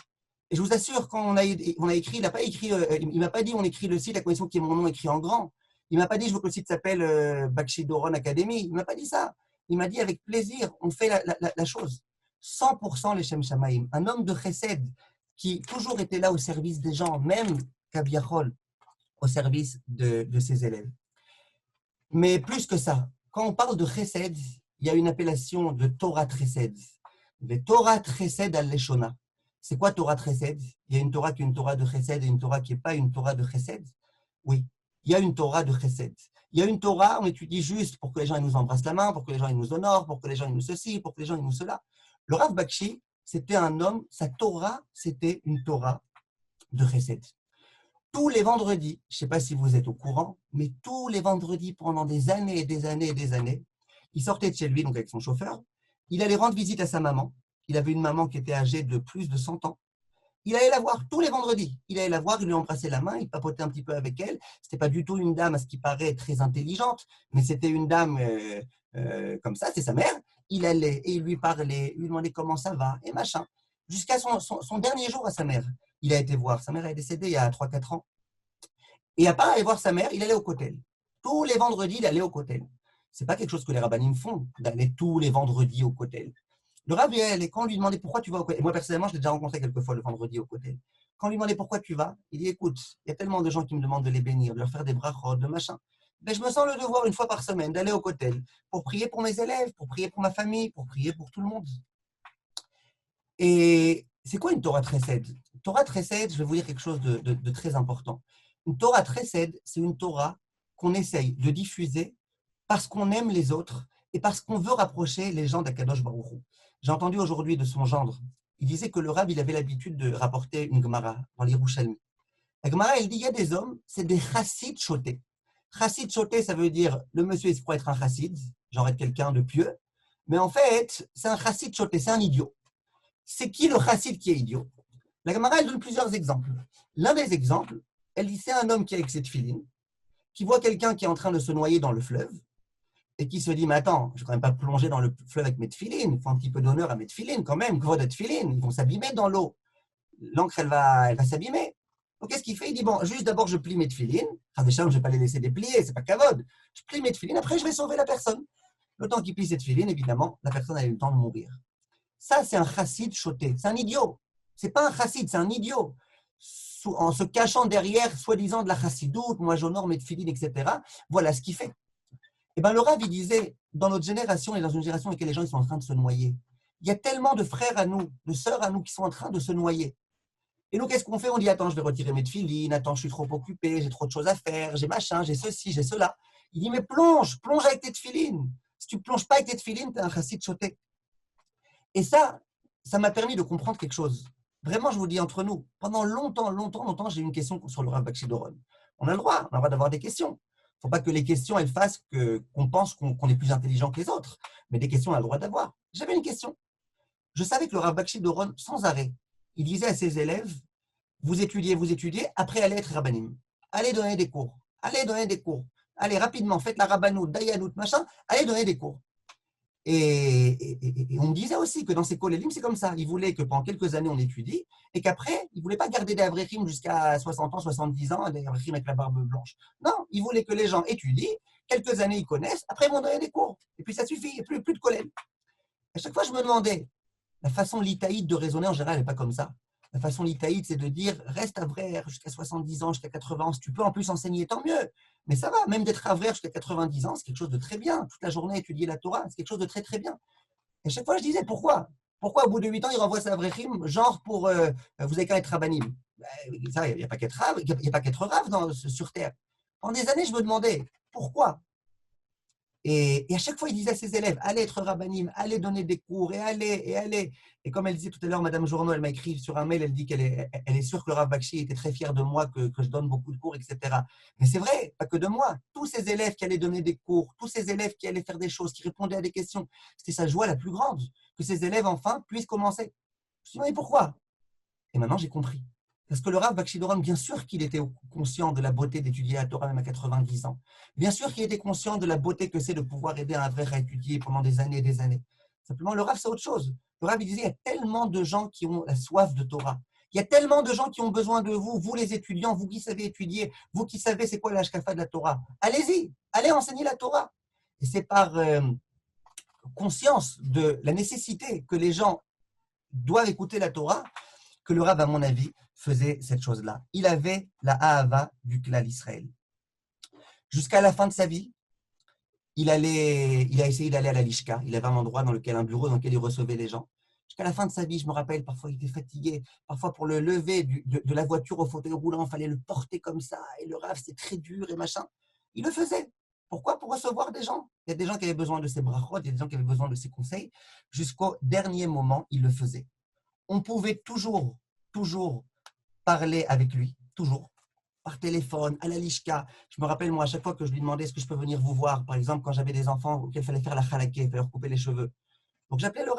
Et je vous assure, quand on a écrit, il n'a pas écrit, il m'a pas dit on écrit le site à condition qu'il y ait mon nom écrit en grand. Il m'a pas dit je veux que le site s'appelle Bakshi Doron Academy. Il m'a pas dit ça. Il m'a dit avec plaisir, on fait la chose. 100% les Shem Shamaim. Un homme de chesed qui toujours était là au service des gens, même Kaviachol, au service de ses élèves. Mais plus que ça, quand on parle de chesed, il y a une appellation de Torah chesed. Le Torah chesed al-Leshona. C'est quoi Torah chesed? Il y a une Torah qui est une Torah de chesed et une Torah qui n'est pas une Torah de chesed. Oui, il y a une Torah de chesed. Il y a une Torah, on étudie juste pour que les gens ils nous embrassent la main, pour que les gens ils nous honorent, pour que les gens ils nous ceci, pour que les gens ils nous cela. Le Rav Bakshi, c'était un homme, sa Torah, c'était une Torah de chesed. Tous les vendredis, je ne sais pas si vous êtes au courant, mais tous les vendredis, pendant des années et des années et des années, il sortait de chez lui, donc avec son chauffeur, il allait rendre visite à sa maman. Il avait une maman qui était âgée de plus de 100 ans. Il allait la voir tous les vendredis. Il allait la voir, il lui embrassait la main, il papotait un petit peu avec elle. Ce n'était pas du tout une dame, à ce qui paraît, très intelligente, mais c'était une dame comme ça, c'est sa mère. Il allait et il lui parlait, il lui demandait comment ça va et machin. Jusqu'à son dernier jour à sa mère. Il a été voir. Sa mère est décédée il y a 3-4 ans. Et à part aller voir sa mère, il allait au kotel. Tous les vendredis, il allait au kotel. Ce n'est pas quelque chose que les rabbinim font, d'aller tous les vendredis au kotel. Le rabbi, quand on lui demandait pourquoi tu vas au kotel, et moi personnellement, je l'ai déjà rencontré quelques fois le vendredi au kotel. Quand on lui demandait pourquoi tu vas, il dit écoute, il y a tellement de gens qui me demandent de les bénir, de leur faire des brachot, de machin. Mais je me sens le devoir une fois par semaine d'aller au kotel pour prier pour mes élèves, pour prier pour ma famille, pour prier pour tout le monde. Et c'est quoi une Torah Chesed? Torah Chesed, je vais vous dire quelque chose de très important. Une Torah Chesed, c'est une Torah qu'on essaye de diffuser parce qu'on aime les autres et parce qu'on veut rapprocher les gens d'Akadosh Baruch Hu. J'ai entendu aujourd'hui de son gendre, il disait que le Rav, il avait l'habitude de rapporter une Gemara dans les Yerushalmi. La Gemara, elle dit, il y a des hommes, c'est des chassid chotés. Chassid choté, ça veut dire, le monsieur, il se croit être un chassid, genre être quelqu'un de pieux, mais en fait, c'est un chassid choté, c'est un idiot. C'est qui le chassid qui est idiot? La Gemara, elle donne plusieurs exemples. L'un des exemples, elle dit, c'est un homme qui est avec cette filine, qui voit quelqu'un qui est en train de se noyer dans le fleuve, et qui se dit, mais attends, je ne vais quand même pas plonger dans le fleuve avec mes tefilines, il faut un petit peu d'honneur à mes tefilines quand même, gros de tefilines, ils vont s'abîmer dans l'eau. L'encre, elle va s'abîmer. Donc, qu'est-ce qu'il fait? Il dit, bon, juste d'abord, je plie mes tefilines. Je ne vais pas les laisser déplier, c'est pas kavod. Je plie mes tefilines, après, je vais sauver la personne. Le temps qu'il plie ses tefilines, évidemment, la personne a eu le temps de mourir. Ça, c'est un chassid choté. C'est un idiot. Ce n'est pas un chassid, c'est un idiot. En se cachant derrière, soi-disant, de la chassidoute, moi, j'honore mes tefilines, etc. Voilà ce qu'il fait. Et bien, le Rav, il disait, dans notre génération et dans une génération dans laquelle les gens ils sont en train de se noyer, il y a tellement de frères à nous, de sœurs à nous qui sont en train de se noyer. Et nous, qu'est-ce qu'on fait? On dit, attends, je vais retirer mes tefilines, attends, je suis trop occupé, j'ai trop de choses à faire, j'ai machin, j'ai ceci, j'ai cela. Il dit, mais plonge avec tes tefilines. Si tu ne plonges pas avec tes tefilines, tu es un chassid choté. Et ça m'a permis de comprendre quelque chose. Vraiment, je vous dis entre nous, pendant longtemps, j'ai eu une question sur le Rav Bakshi Doron. On a le droit d'avoir des questions. Il ne faut pas que les questions elles fassent qu'on pense qu'on est plus intelligent que les autres. Mais des questions, on a le droit d'avoir. J'avais une question. Je savais que le Rav Bakshi Doron, sans arrêt, il disait à ses élèves, vous étudiez, après allez être rabbanim. Allez donner des cours. Allez rapidement, faites la rabbanout, dayanout, machin, allez donner des cours. Et on me disait aussi que dans ces kolélim, c'est comme ça. Ils voulaient que pendant quelques années, on étudie et qu'après, ils ne voulaient pas garder des avrechim jusqu'à 60 ans, 70 ans, des avrechim avec la barbe blanche. Non, ils voulaient que les gens étudient, quelques années, ils connaissent, après, ils vont donner des cours. Et puis, ça suffit, plus de kolélim. À chaque fois, je me demandais, la façon litaïde de raisonner, en général, elle n'est pas comme ça. La façon litaïde, c'est de dire, reste avraire jusqu'à 70 ans, jusqu'à 80 ans. Si tu peux en plus enseigner, tant mieux. Mais ça va, même d'être avraire jusqu'à 90 ans, c'est quelque chose de très bien. Toute la journée, étudier la Torah, c'est quelque chose de très, très bien. Et à chaque fois, je disais, pourquoi au bout de 8 ans, il renvoie sa avrechim, genre pour vous avez qu'à être rabbanim? Il n'y a pas qu'être rave, il n'y a pas qu'être rave sur Terre. Pendant des années, je me demandais, pourquoi? Et à chaque fois, il disait à ses élèves, allez être rabbanim, allez donner des cours, et allez. Et comme elle disait tout à l'heure, Madame Journeau, elle m'a écrit sur un mail, elle dit qu'elle est sûre que le Rav Bakshi était très fier de moi, que je donne beaucoup de cours, etc. Mais c'est vrai, pas que de moi. Tous ces élèves qui allaient donner des cours, tous ces élèves qui allaient faire des choses, qui répondaient à des questions, c'était sa joie la plus grande, que ces élèves, enfin, puissent commencer. Je me suis dit, mais pourquoi? Et maintenant, j'ai compris. Parce que le Rav Bakshi Doron, bien sûr qu'il était conscient de la beauté d'étudier la Torah même à 90 ans. Bien sûr qu'il était conscient de la beauté que c'est de pouvoir aider un vrai à étudier pendant des années et des années. Simplement, le Rav, c'est autre chose. Le Rav, il disait, il y a tellement de gens qui ont la soif de Torah. Il y a tellement de gens qui ont besoin de vous, vous les étudiants, vous qui savez étudier, vous qui savez c'est quoi l'ashkafa de la Torah. Allez-y, allez enseigner la Torah. Et c'est par conscience de la nécessité que les gens doivent écouter la Torah que le Rav, à mon avis, faisait cette chose-là. Il avait la Ahava du Klal Israël. Jusqu'à la fin de sa vie, il a essayé d'aller à la Lishka. Il avait un bureau dans lequel il recevait les gens. Jusqu'à la fin de sa vie, je me rappelle, parfois il était fatigué. Parfois, pour le lever de la voiture au fauteuil roulant, il fallait le porter comme ça. Et le Rav, c'est très dur et machin. Il le faisait. Pourquoi? Pour recevoir des gens. Il y a des gens qui avaient besoin de ses brachot, il y a des gens qui avaient besoin de ses conseils. Jusqu'au dernier moment, il le faisait. On pouvait toujours parler avec lui, toujours, par téléphone, à la Lishka. Je me rappelle, moi, à chaque fois que je lui demandais est-ce que je peux venir vous voir, par exemple, quand j'avais des enfants auxquels il fallait faire la chalaké, il fallait leur couper les cheveux. Donc, j'appelais le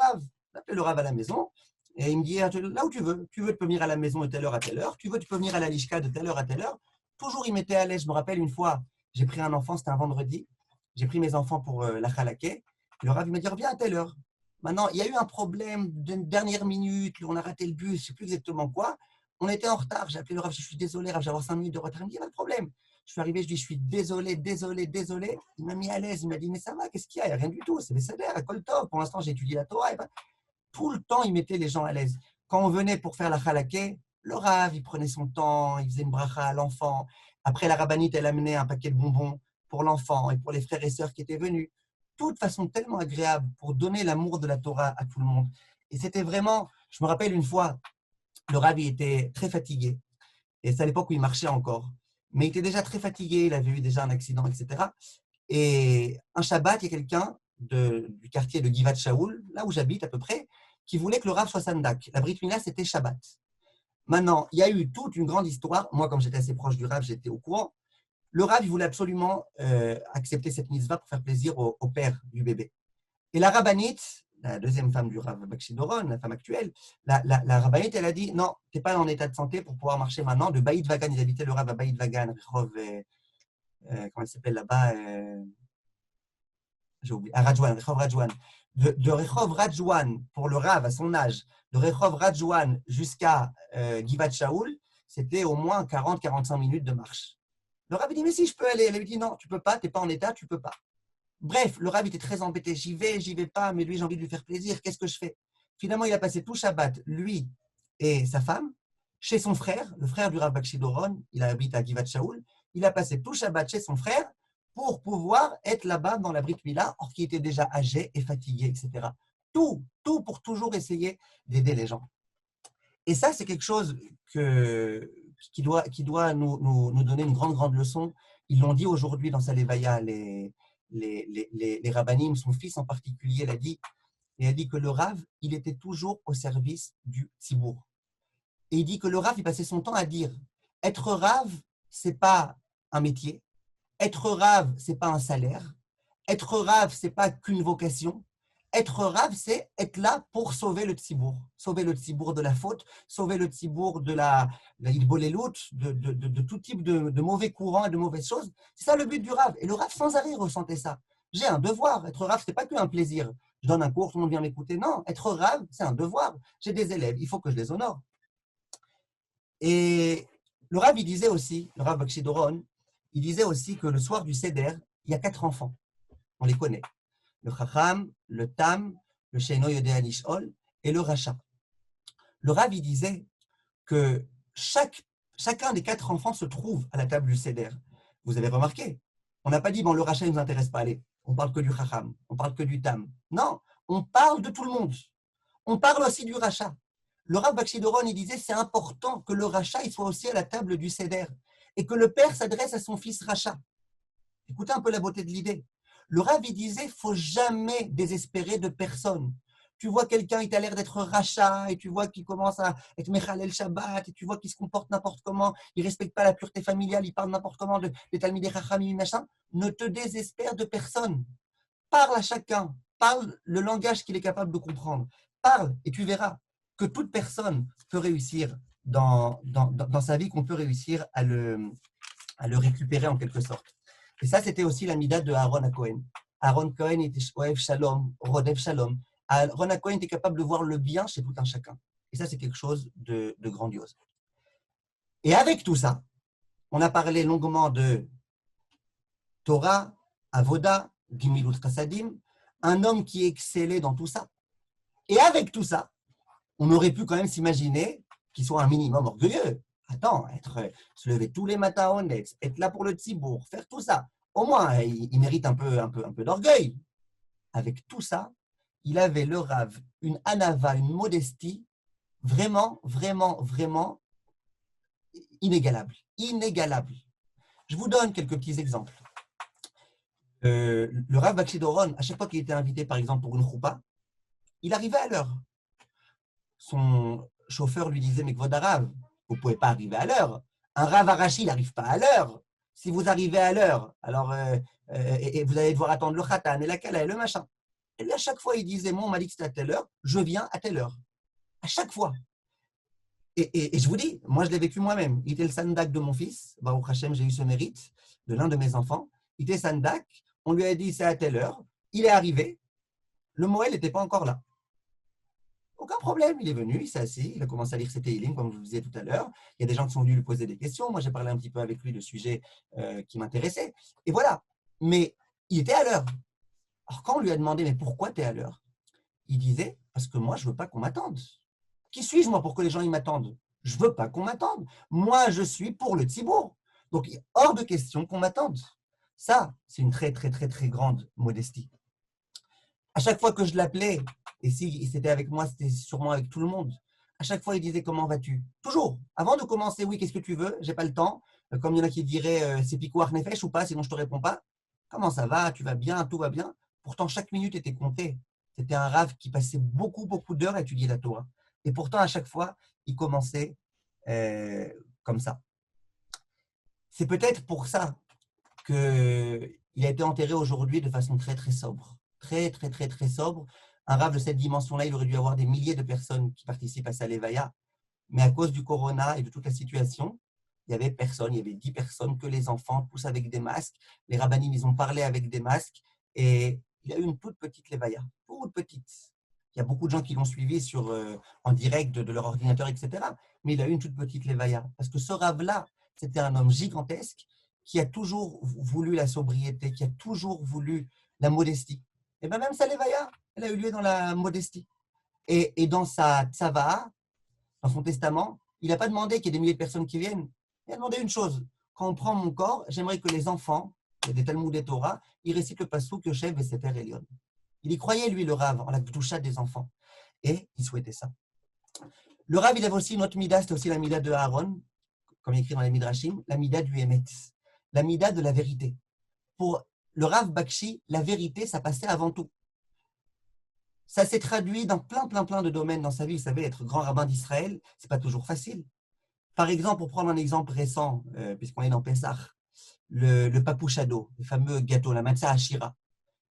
Rav à la maison, et il me dit là où tu veux, tu peux venir à la maison de telle heure à telle heure, tu peux venir à la Lishka de telle heure à telle heure. Toujours, il m'était à l'aise. Je me rappelle une fois, j'ai pris un enfant, c'était un vendredi, j'ai pris mes enfants pour la Khalaké. Le Rav, il m'a dit, reviens à telle heure. Maintenant, il y a eu un problème d'une dernière minute, on a raté le bus, je ne sais plus exactement quoi. On était en retard. J'ai appelé le Rav, je suis désolé, Rav, j'ai avoir 5 minutes de retard. Il me dit, pas de problème. Je suis arrivé, je dis, je suis désolé, désolé, désolé. Il m'a mis à l'aise. Il m'a dit, mais ça va, qu'est-ce qu'il y a? Il n'y a rien du tout. C'est des à Koltov. Pour l'instant, j'ai étudié la Torah. Tout le temps, il mettait les gens à l'aise. Quand on venait pour faire la Khalaké, le Rav, il prenait son temps, il faisait une bracha à l'enfant. Après, la rabbinite, elle amenait un paquet de bonbons pour l'enfant et pour les frères et sœurs qui étaient venus. Toute façon tellement agréable pour donner l'amour de la Torah à tout le monde. Et c'était vraiment, je me rappelle une fois, le Rav, il était très fatigué. Et c'est à l'époque où il marchait encore. Mais il était déjà très fatigué, il avait eu déjà un accident, etc. Et un Shabbat, il y a quelqu'un du quartier de Givat Shaoul, là où j'habite à peu près, qui voulait que le Rav soit Sandak. La Brit Mila, c'était Shabbat. Maintenant, il y a eu toute une grande histoire. Moi, comme j'étais assez proche du Rav, j'étais au courant. Le Rav, il voulait absolument accepter cette mitzvah pour faire plaisir au père du bébé. Et la rabbinite, la deuxième femme du Rav Bakshi Doron, la femme actuelle, la rabbinite, elle a dit non, tu n'es pas en état de santé pour pouvoir marcher maintenant. De Baïd Vagan, ils habitaient le Rav à Baïd Vagan, Rehov, comment elle s'appelle là-bas j'ai oublié, à Rajwan, Rehov Rajwan. De Rehov Rajwan, pour le Rav à son âge, de Rehov Rajwan jusqu'à Givat Shaoul, c'était au moins 40-45 minutes de marche. Le Rav dit mais si je peux aller. Elle lui dit non, tu peux pas, tu n'es pas en état, tu peux pas. Bref, le Rav était très embêté. J'y vais pas, mais lui, j'ai envie de lui faire plaisir. Qu'est-ce que je fais? Finalement, il a passé tout Shabbat, lui et sa femme, chez son frère, le frère du Rav Bakshi Doron. Il habite à Givat Shaoul. Il a passé tout Shabbat chez son frère pour pouvoir être là-bas dans la Brit Mila, or qu'il était déjà âgé et fatigué, etc. Tout pour toujours essayer d'aider les gens. Et ça, c'est quelque chose qui doit nous donner une grande leçon. Ils l'ont dit aujourd'hui dans Salevaya, les rabbinim, son fils en particulier, l'a dit. Il a dit que le Rav, il était toujours au service du Tzibour. Et il dit que le Rav, il passait son temps à dire être Rav, ce n'est pas un métier. Être Rav, ce n'est pas un salaire. Être Rav, ce n'est pas qu'une vocation. Être Rav, c'est être là pour sauver le Tzibour. Sauver le Tzibour de la faute, sauver le Tzibour de la Idbolelout, de tout type de mauvais courants et de mauvaises choses. C'est ça le but du Rav. Et le Rav, sans arrêt, ressentait ça. J'ai un devoir. Être Rav, ce n'est pas qu'un plaisir. Je donne un cours, tout le monde vient m'écouter. Non, être Rav, c'est un devoir. J'ai des élèves, il faut que je les honore. Et le Rav, il disait aussi, le Rav Bakshi Doron, il disait aussi que le soir du Seder, il y a 4 enfants. On les connaît. Le Chacham, le Tam, le Sheino Yodea Nishol et le Racha. Le Rav, il disait que chacun des 4 enfants se trouve à la table du Seder. Vous avez remarqué, on n'a pas dit, bon, le Racha ne nous intéresse pas, allez, on parle que du Chacham, on parle que du Tam. Non, on parle de tout le monde. On parle aussi du Racha. Le Rav Bakshi Doron, il disait, c'est important que le Racha il soit aussi à la table du Seder et que le père s'adresse à son fils Racha. Écoutez un peu la beauté de l'idée. Le Rav, il disait, il ne faut jamais désespérer de personne. Tu vois quelqu'un, il t'a l'air d'être rachat, et tu vois qu'il commence à être Mechalel Shabbat, et tu vois qu'il se comporte n'importe comment, il ne respecte pas la pureté familiale, il parle n'importe comment des Talmidei Chachamim, machin. Ne te désespère de personne. Parle à chacun. Parle le langage qu'il est capable de comprendre. Parle, et tu verras que toute personne peut réussir dans sa vie, qu'on peut réussir à le récupérer en quelque sorte. Et ça, c'était aussi la mida de Aaron à Cohen. Aaron Cohen était Oev Shalom, Rodev Shalom. Aaron à Cohen était capable de voir le bien chez tout un chacun. Et ça, c'est quelque chose de grandiose. Et avec tout ça, on a parlé longuement de Torah, Avoda, Gimilut Chassadim, un homme qui excellait dans tout ça. Et avec tout ça, on aurait pu quand même s'imaginer qu'il soit un minimum orgueilleux. Attends, se lever tous les matins au Netz, être là pour le Tzibour, faire tout ça. Au moins, il mérite un peu d'orgueil. Avec tout ça, il avait le Rav, une anava, une modestie vraiment inégalable. Inégalable. Je vous donne quelques petits exemples. Le Rav Bakshi Doron, à chaque fois qu'il était invité, par exemple, pour une choupa, il arrivait à l'heure. Son chauffeur lui disait, mais Kvod Rav, vous ne pouvez pas arriver à l'heure. Un Rav Arashi, il n'arrive pas à l'heure. Si vous arrivez à l'heure, alors et vous allez devoir attendre le khatan et la kala et le machin. Et lui, à chaque fois, il disait, moi, on m'a dit que c'était à telle heure, je viens à telle heure. À chaque fois. Et je vous dis, moi, je l'ai vécu moi-même. Il était le sandak de mon fils. Baruch Hashem, j'ai eu ce mérite de l'un de mes enfants. Il était sandak. On lui a dit c'est à telle heure. Il est arrivé. Le Moël n'était pas encore là. Aucun problème, il est venu, il s'est assis, il a commencé à lire ses Tehillim, comme je vous disais tout à l'heure. Il y a des gens qui sont venus lui poser des questions. Moi, j'ai parlé un petit peu avec lui de sujets qui m'intéressaient. Et voilà. Mais il était à l'heure. Alors, quand on lui a demandé, mais pourquoi tu es à l'heure? Il disait, parce que moi, je ne veux pas qu'on m'attende. Qui suis-je, moi, pour que les gens ils m'attendent? Je ne veux pas qu'on m'attende. Moi, je suis pour le Tzibour. Donc, il est hors de question qu'on m'attende. Ça, c'est une très, très, très, très grande modestie. À chaque fois que je l'appelais, et si c'était avec moi, c'était sûrement avec tout le monde, à chaque fois, il disait comment vas-tu? Toujours. Avant de commencer, oui, qu'est-ce que tu veux? J'ai pas le temps. Comme il y en a qui diraient c'est Picouar Nefesh ou pas, sinon je te réponds pas. Comment ça va? Tu vas bien? Tout va bien? Pourtant, chaque minute était comptée. C'était un rave qui passait beaucoup, beaucoup d'heures à étudier la Torah. Et pourtant, à chaque fois, il commençait comme ça. C'est peut-être pour ça qu'il a été enterré aujourd'hui de façon très, très sobre. Très, très, très, très sobre. Un rave de cette dimension-là, il aurait dû avoir des milliers de personnes qui participent à sa Levaya. Mais à cause du corona et de toute la situation, il n'y avait personne. Il y avait 10 personnes, que les enfants, tous avec des masques. Les rabbinim, ils ont parlé avec des masques. Et il y a eu une toute petite Levaya. Toute petite. Il y a beaucoup de gens qui l'ont suivi en direct de leur ordinateur, etc. Mais il a eu une toute petite Levaya. Parce que ce rave-là, c'était un homme gigantesque qui a toujours voulu la sobriété, qui a toujours voulu la modestie. Et bien même sa Levaya, elle a eu lieu dans la modestie. Et dans sa tzava, dans son testament, il n'a pas demandé qu'il y ait des milliers de personnes qui viennent. Il a demandé une chose. Quand on prend mon corps, j'aimerais que les enfants, il y a des Talmud et Torah, ils récitent le passouk Yoshev et Sefer Elion. Il y croyait, lui, le Rav, en la gdoucha des enfants. Et il souhaitait ça. Le Rav, il avait aussi une autre mida, c'était aussi la mida de Aaron, comme il écrit dans les Midrashim, la mida du Emetz, la mida de la vérité. Pour le Rav Bakshi, la vérité, ça passait avant tout. Ça s'est traduit dans plein de domaines dans sa vie. Vous savez, être grand rabbin d'Israël, ce n'est pas toujours facile. Par exemple, pour prendre un exemple récent, puisqu'on est dans Pessah, le papouchado, le fameux gâteau, la matzah hashira.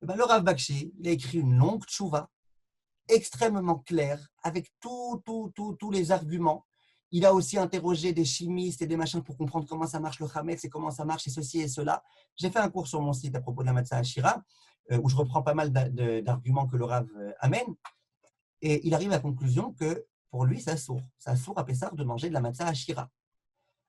Le Rav Bakshi, il a écrit une longue tchouva, extrêmement claire, avec tous les arguments. Il a aussi interrogé des chimistes et des machins pour comprendre comment ça marche le chametz et comment ça marche et ceci et cela. J'ai fait un cours sur mon site à propos de la matzah hashira, où je reprends pas mal d'arguments que le Rav amène. Et il arrive à la conclusion que pour lui, ça sourd. Ça sourd à Pessah de manger de la matzah hashira.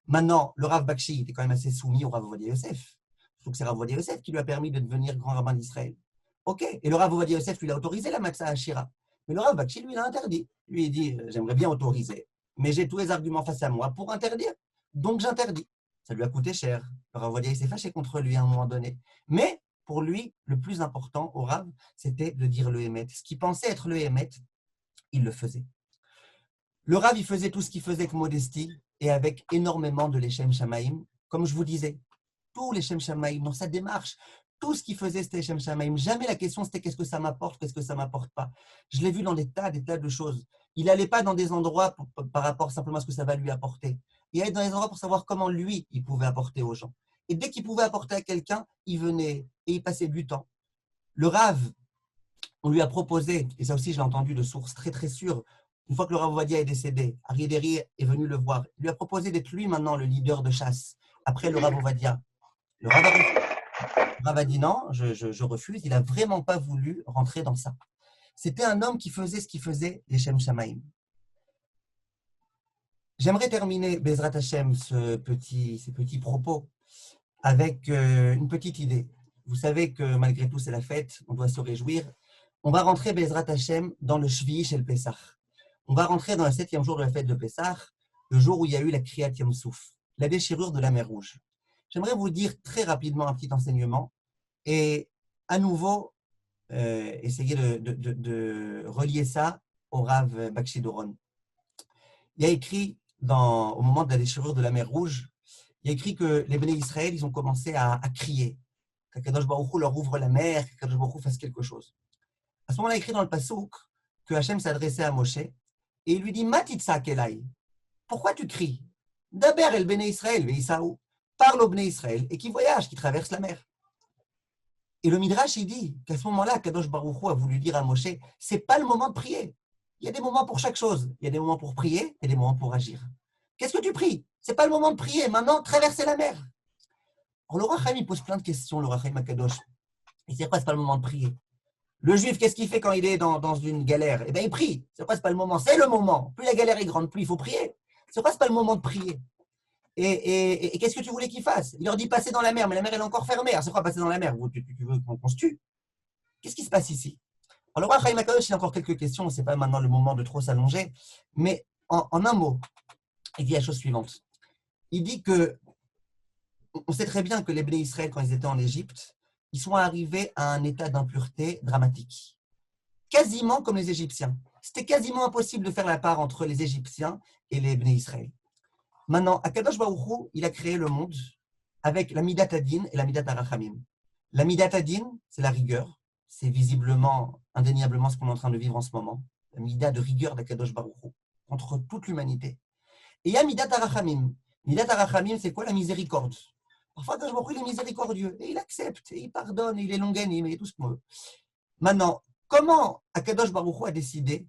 Maintenant, le Rav Bakshi était quand même assez soumis au Rav Ovadia Yosef. Surtout que c'est Rav Ovadia Yosef qui lui a permis de devenir grand rabbin d'Israël. Ok, et le Rav Ovadia Yosef lui a autorisé la matzah hashira. Mais le Rav Bakshi, lui, l'a interdit. Lui, il dit j'aimerais bien autoriser, mais j'ai tous les arguments face à moi pour interdire. Donc, j'interdis. Ça lui a coûté cher. Le Rav Ovadia s'est fâché contre lui à un moment donné. Mais pour lui, le plus important au Rav, c'était de dire le Hémet. Ce qu'il pensait être le Hémet, il le faisait. Le Rav, il faisait tout ce qu'il faisait avec modestie et avec énormément de l'Echem Shamaïm. Comme je vous disais, tous les Shem Shamaïm, dans sa démarche, tout ce qu'il faisait, c'était Shem Shamaïm. Jamais la question, c'était qu'est-ce que ça m'apporte, qu'est-ce que ça ne m'apporte pas. Je l'ai vu dans des tas de choses. Il n'allait pas dans des endroits par rapport simplement à ce que ça va lui apporter. Il allait dans des endroits pour savoir comment lui, il pouvait apporter aux gens. Et dès qu'il pouvait apporter à quelqu'un, il venait et il passait du temps. Le Rav, on lui a proposé, et ça aussi je l'ai entendu de sources très très sûres, une fois que le Rav Ovadia est décédé, Ari Deri est venu le voir. Il lui a proposé d'être lui maintenant le leader de chasse, après le Rav Ovadia. Le Rav a dit non, je refuse. Il n'a vraiment pas voulu rentrer dans ça. C'était un homme qui faisait ce qu'il faisait, les Shem Shamaïm. J'aimerais terminer, Bezrat Hashem, ces petits propos avec une petite idée. Vous savez que malgré tout, c'est la fête, on doit se réjouir. On va rentrer, Bezrat Hashem, dans le Shvi chez le Pessah. On va rentrer dans le 7e jour de la fête de Pessah, le jour où il y a eu la Kriyat Yam Souf, la déchirure de la mer Rouge. J'aimerais vous dire très rapidement un petit enseignement et à nouveau essayer de relier ça au Rav Bakshi Doron. Il y a écrit, au moment de la déchirure de la mer Rouge, il y a écrit que les Béné Israël, ils ont commencé à crier. Qu'Akadosh Baruch Hu leur ouvre la mer, qu'Akadosh Baruch Hu fasse quelque chose. À ce moment-là, il a écrit dans le Passouk que Hachem s'adressait à Moshe et il lui dit Matitsa Kelai, pourquoi tu cries? Daber el Béné Israël, Veïsaou, parle aux Béné Israël et qui voyagent, qui traversent la mer. Et le Midrash, il dit qu'à ce moment-là, Kadosh Baruch Hu a voulu dire à Moshe, c'est pas le moment de prier. Il y a des moments pour chaque chose. Il y a des moments pour prier et des moments pour agir. Qu'est-ce que tu pries? C'est pas le moment de prier. Maintenant, traverser la mer. Alors, le Roi Chaim, il pose plein de questions, le Roi Chaim Akadosh. Et c'est quoi, c'est pas le moment de prier? Le juif, qu'est-ce qu'il fait quand il est dans une galère? Eh bien, il prie. C'est quoi, c'est pas le moment? C'est le moment. Plus la galère est grande, plus il faut prier. C'est quoi, c'est pas le moment de prier? Et qu'est-ce que tu voulais qu'il fasse? Il leur dit passer dans la mer, mais la mer elle est encore fermée. Alors c'est quoi passer dans la mer? Tu veux qu'on se tue? Qu'est-ce qui se passe ici? Alors le roi Chaim Akadosh, il a encore quelques questions. C'est pas maintenant le moment de trop s'allonger, mais en un mot, il dit la chose suivante. Il dit que on sait très bien que les Bnei Israël, quand ils étaient en Égypte, ils sont arrivés à un état d'impureté dramatique, quasiment comme les Égyptiens. C'était quasiment impossible de faire la part entre les Égyptiens et les Bnei Israël. Maintenant, Akadosh Baruch Hu, il a créé le monde avec la Midat Adin et la Midat Arachamim. La Midat Adin, c'est la rigueur. C'est visiblement, indéniablement ce qu'on est en train de vivre en ce moment. La Midat de rigueur d'Akadosh Baruch Hu contre toute l'humanité. Et il y a Midat Arachamim. Midat Arachamim, c'est quoi? La miséricorde. Parfois, Akadosh Baruch Hu, il est miséricordieux. Et il accepte, et il pardonne, et il est longanime, et tout ce qu'on veut. Maintenant, comment Akadosh Baruch Hu a décidé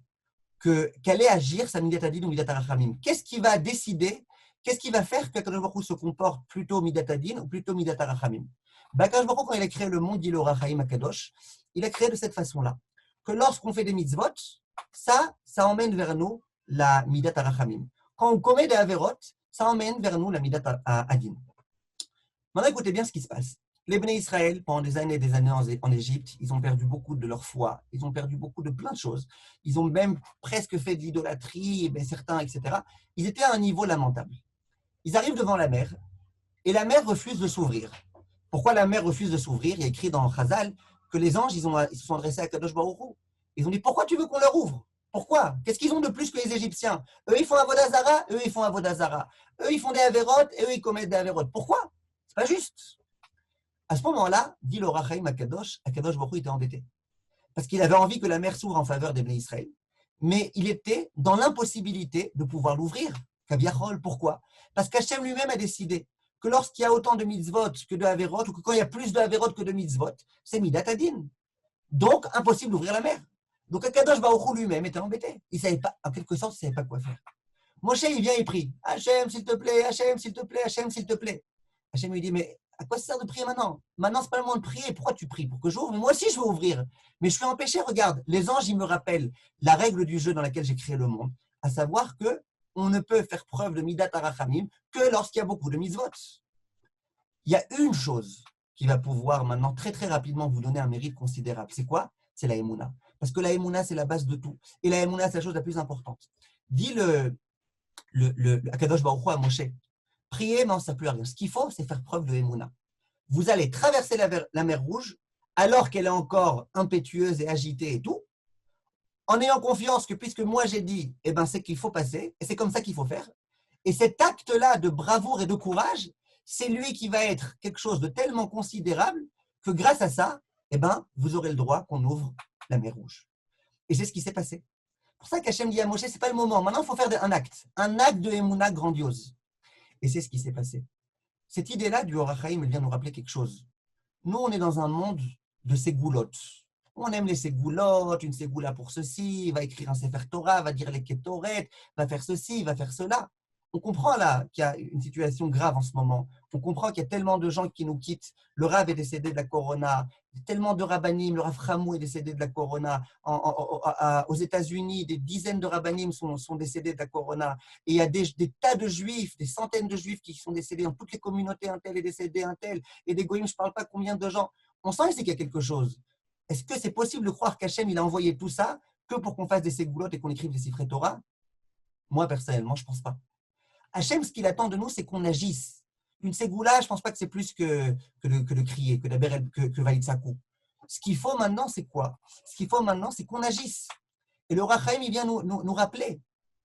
qu'elle allait agir sa Midat Adin ou Midat Arachamim? Qu'est-ce qui va décider? Qu'est-ce qui va faire qu'Akadosh Baruch Hu se comporte plutôt Midat Adin ou plutôt Midat Arachamim? Akadosh Baruch Hu, quand il a créé le monde, dit le Rachaim Akadosh, il a créé de cette façon-là. Que lorsqu'on fait des mitzvot, ça emmène vers nous la Midat Arachamim. Quand on commet des averot, ça emmène vers nous la Midat Adin. Maintenant, écoutez bien ce qui se passe. Les Bnei Israël, pendant des années et des années en Égypte, ils ont perdu beaucoup de leur foi, ils ont perdu beaucoup de plein de choses. Ils ont même presque fait de l'idolâtrie, certains, etc. Ils étaient à un niveau lamentable. Ils arrivent devant la mer, et la mer refuse de s'ouvrir. Pourquoi la mer refuse de s'ouvrir? Il y a écrit dans Chazal que les anges, ils se sont adressés à Kadosh Baruch Hu. Ils ont dit, pourquoi tu veux qu'on leur ouvre? Pourquoi? Qu'est-ce qu'ils ont de plus que les Égyptiens? Eux, ils font Avodah Zara, eux, ils font Avodah Zara. Eux, ils font des Averot, et eux, ils commettent des Averot. Pourquoi? C'est pas juste. À ce moment-là, dit le Rachaim Akadosh Baruch Hu était embêté. Parce qu'il avait envie que la mer s'ouvre en faveur des Bnei Israël, mais il était dans l'impossibilité de pouvoir l'ouvrir. Kaviachol, pourquoi? Parce qu'Hachem lui-même a décidé que lorsqu'il y a autant de mitzvot que de Averot, ou que quand il y a plus de Averot que de mitzvot, c'est Midat Adin. Donc, impossible d'ouvrir la mer. Donc, Akadosh Baruch Hu lui-même était embêté. Il savait pas, en quelque sorte, il ne savait pas quoi faire. Moshe, il vient et prie. Hachem, s'il te plaît, Hachem, s'il te plaît, Hachem, s'il te plaît. Hachem lui dit, mais à quoi ça sert de prier maintenant? Maintenant, ce n'est pas le moment de prier. Pourquoi tu pries? Pour que j'ouvre? Mais moi aussi, je veux ouvrir. Mais je suis empêché. Regarde, les anges, ils me rappellent la règle du jeu dans laquelle j'ai créé le monde, à savoir que on ne peut faire preuve de Midat Arachamim que lorsqu'il y a beaucoup de mitzvot. Il y a une chose qui va pouvoir maintenant très très rapidement vous donner un mérite considérable. C'est quoi? C'est la Emouna. Parce que la Emouna, c'est la base de tout. Et la Emouna, c'est la chose la plus importante. Dit le Akadosh Baruch Hu à Moshe, prier, non, ça ne sert plus à rien. Ce qu'il faut, c'est faire preuve de Emouna. Vous allez traverser la mer Rouge alors qu'elle est encore impétueuse et agitée et tout, en ayant confiance que puisque moi j'ai dit, eh ben, c'est qu'il faut passer, et c'est comme ça qu'il faut faire. Et cet acte-là de bravoure et de courage, c'est lui qui va être quelque chose de tellement considérable que grâce à ça, eh ben, vous aurez le droit qu'on ouvre la mer Rouge. Et c'est ce qui s'est passé. C'est pour ça qu'Hachem dit à Moshe, ce n'est pas le moment. Maintenant, il faut faire un acte de Emouna grandiose. Et c'est ce qui s'est passé. Cette idée-là du Or HaChaim, elle vient nous rappeler quelque chose. Nous, on est dans un monde de ségoulottes. On aime les ségoulottes, une ségoula pour ceci, il va écrire un Sefer Torah, va dire les Ketoret, va faire ceci, va faire cela. On comprend là qu'il y a une situation grave en ce moment. On comprend qu'il y a tellement de gens qui nous quittent. Le Rav est décédé de la Corona. Tellement de Rabbanim, le Rav Ramou est décédé de la Corona. Aux États-Unis, des dizaines de Rabbanim sont décédés de la Corona. Et il y a des tas de Juifs, des centaines de Juifs qui sont décédés dans toutes les communautés. Un tel est décédé, un tel. Et des Goïms, je ne parle pas combien de gens. On sent ici qu'il y a quelque chose. Est-ce que c'est possible de croire qu'Hachem il a envoyé tout ça que pour qu'on fasse des ségoulottes et qu'on écrive des Sifrei Torah? Moi, personnellement, je ne pense pas. Hachem, ce qu'il attend de nous, c'est qu'on agisse. Une ségoula, je ne pense pas que c'est plus que de crier, que Valid Sakou. Ce qu'il faut maintenant, c'est quoi? Ce qu'il faut maintenant, c'est qu'on agisse. Et le Rachaim, il vient nous rappeler.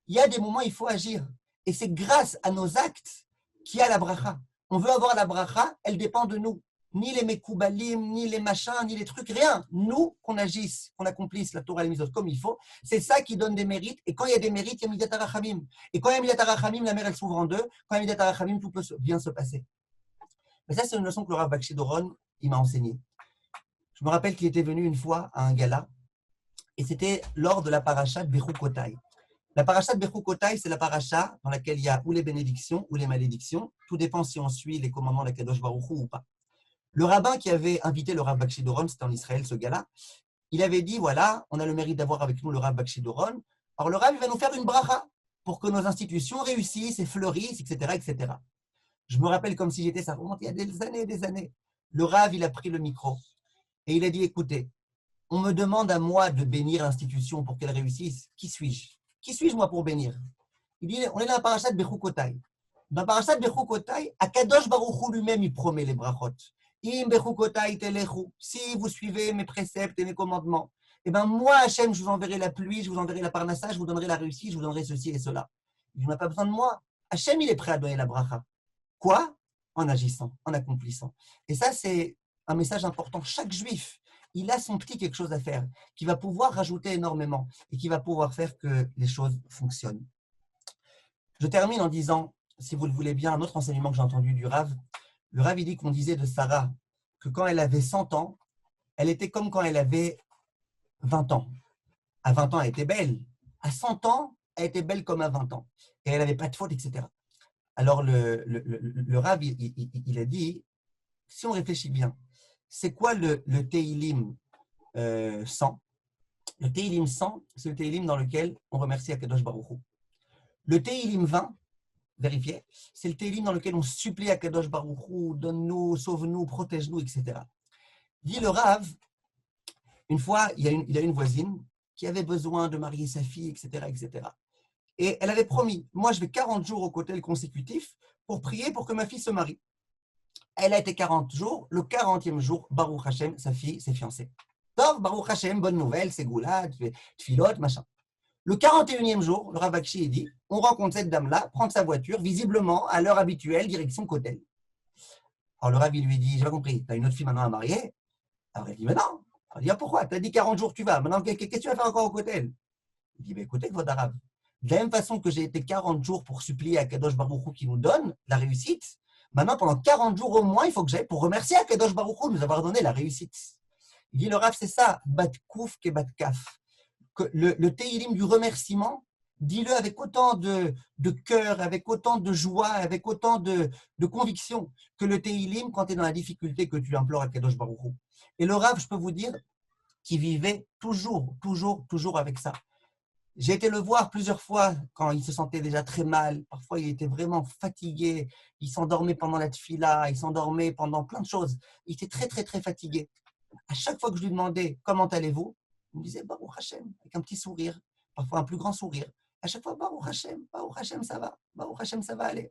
Il y a des moments où il faut agir. Et c'est grâce à nos actes qu'il y a la bracha. On veut avoir la bracha, elle dépend de nous. Ni les mekoubalim, ni les machins, ni les trucs, rien. Nous, qu'on agisse, qu'on accomplisse la Torah et les mitzvot comme il faut, c'est ça qui donne des mérites. Et quand il y a des mérites, il y a Midat Arachamim. Et quand il y a Midat Arachamim, la mer, elle s'ouvre en deux. Quand il y a Midat Arachamim, tout peut bien se passer. Mais ça, c'est une leçon que le Rav Bakshi Doron, il m'a enseignée. Je me rappelle qu'il était venu une fois à un gala, et c'était lors de la paracha de Bechukotai. La paracha de Bechukotai, c'est la paracha dans laquelle il y a ou les bénédictions ou les malédictions. Tout dépend si on suit les commandements de la Kadosh Baruch Hu ou pas. Le rabbin qui avait invité le Rav Bakshi Doron, c'était en Israël, ce gars-là, il avait dit, voilà, on a le mérite d'avoir avec nous le Rav Bakshi Doron. Alors le Rav, il va nous faire une bracha pour que nos institutions réussissent et fleurissent, etc., etc. Je me rappelle comme si j'étais, ça remonte il y a des années et des années. Le Rav, il a pris le micro et il a dit, écoutez, on me demande à moi de bénir l'institution pour qu'elle réussisse. Qui suis-je? Qui suis-je moi pour bénir? Il dit, on est dans la parashat Bechukotai. Dans la parashat Bechukotai, Akadosh Baruch Hu lui-même, il promet les brachot. Im Bechukotai telechu. Si vous suivez mes préceptes et mes commandements, eh bien moi, Hachem, je vous enverrai la pluie, je vous enverrai la parnassa, je vous donnerai la réussite, je vous donnerai ceci et cela. Il n'a pas besoin de moi. Hachem, il est prêt à donner la bracha. Quoi? En agissant, en accomplissant. Et ça, c'est un message important. Chaque juif, il a son petit quelque chose à faire, qui va pouvoir rajouter énormément et qui va pouvoir faire que les choses fonctionnent. Je termine en disant, si vous le voulez bien, un autre enseignement que j'ai entendu du Rav. Le Rav, il dit qu'on disait de Sarah que quand elle avait 100 ans, elle était comme quand elle avait 20 ans. À 20 ans, elle était belle. À 100 ans, elle était belle comme à 20 ans. Et elle n'avait pas de faute, etc. Alors, le Rav, il a dit, si on réfléchit bien, c'est quoi le Teilim 100? Le Teilim 100, c'est le Teilim dans lequel on remercie Akadosh Baruch Hu. Le Teilim 20, vérifiez, c'est le Teilim dans lequel on supplie Akadosh Baruch Hu, donne-nous, sauve-nous, protège-nous, etc. Dit le Rav, une fois, il a une voisine qui avait besoin de marier sa fille, etc., etc. Et elle avait promis, moi je vais 40 jours au cotel consécutif pour prier pour que ma fille se marie. Elle a été 40 jours, le 40e jour, Baruch Hashem, sa fille s'est fiancée. Tov, Baruch Hashem, bonne nouvelle, c'est Goula, tfilot, machin. Le 41e jour, le Rav Bakshi dit, on rencontre cette dame-là, prend sa voiture, visiblement, à l'heure habituelle, direction Kotel. Alors le Rav lui dit, j'ai pas compris, tu as une autre fille maintenant à marier? Alors elle dit, mais non. Elle dit, ah, pourquoi? Tu as dit 40 jours, tu vas. Maintenant, qu'est-ce que tu vas faire encore au Kotel? Il dit, écoutez, votre Rav, de la même façon que j'ai été 40 jours pour supplier à Kadosh Baruch Hu qui nous donne la réussite, maintenant, pendant 40 jours au moins, il faut que j'aille pour remercier à Kadosh Baruch Hu de nous avoir donné la réussite. Il dit, le Rav, c'est ça, bat kouf ke bat kaf. Le Teilim du remerciement, dis-le avec autant de cœur, avec autant de joie, avec autant de conviction que le Teilim quand tu es dans la difficulté que tu implores à Kadosh Baruch Hu. Et le Rav, je peux vous dire, qu'il vivait toujours avec ça. J'ai été le voir plusieurs fois quand il se sentait déjà très mal. Parfois, il était vraiment fatigué. Il s'endormait pendant la tfila, il s'endormait pendant plein de choses. Il était très fatigué. À chaque fois que je lui demandais comment allez-vous, il me disait Baruch Hashem, avec un petit sourire, parfois un plus grand sourire. À chaque fois, Baruch Hashem, ça va. Baruch Hashem, ça va aller.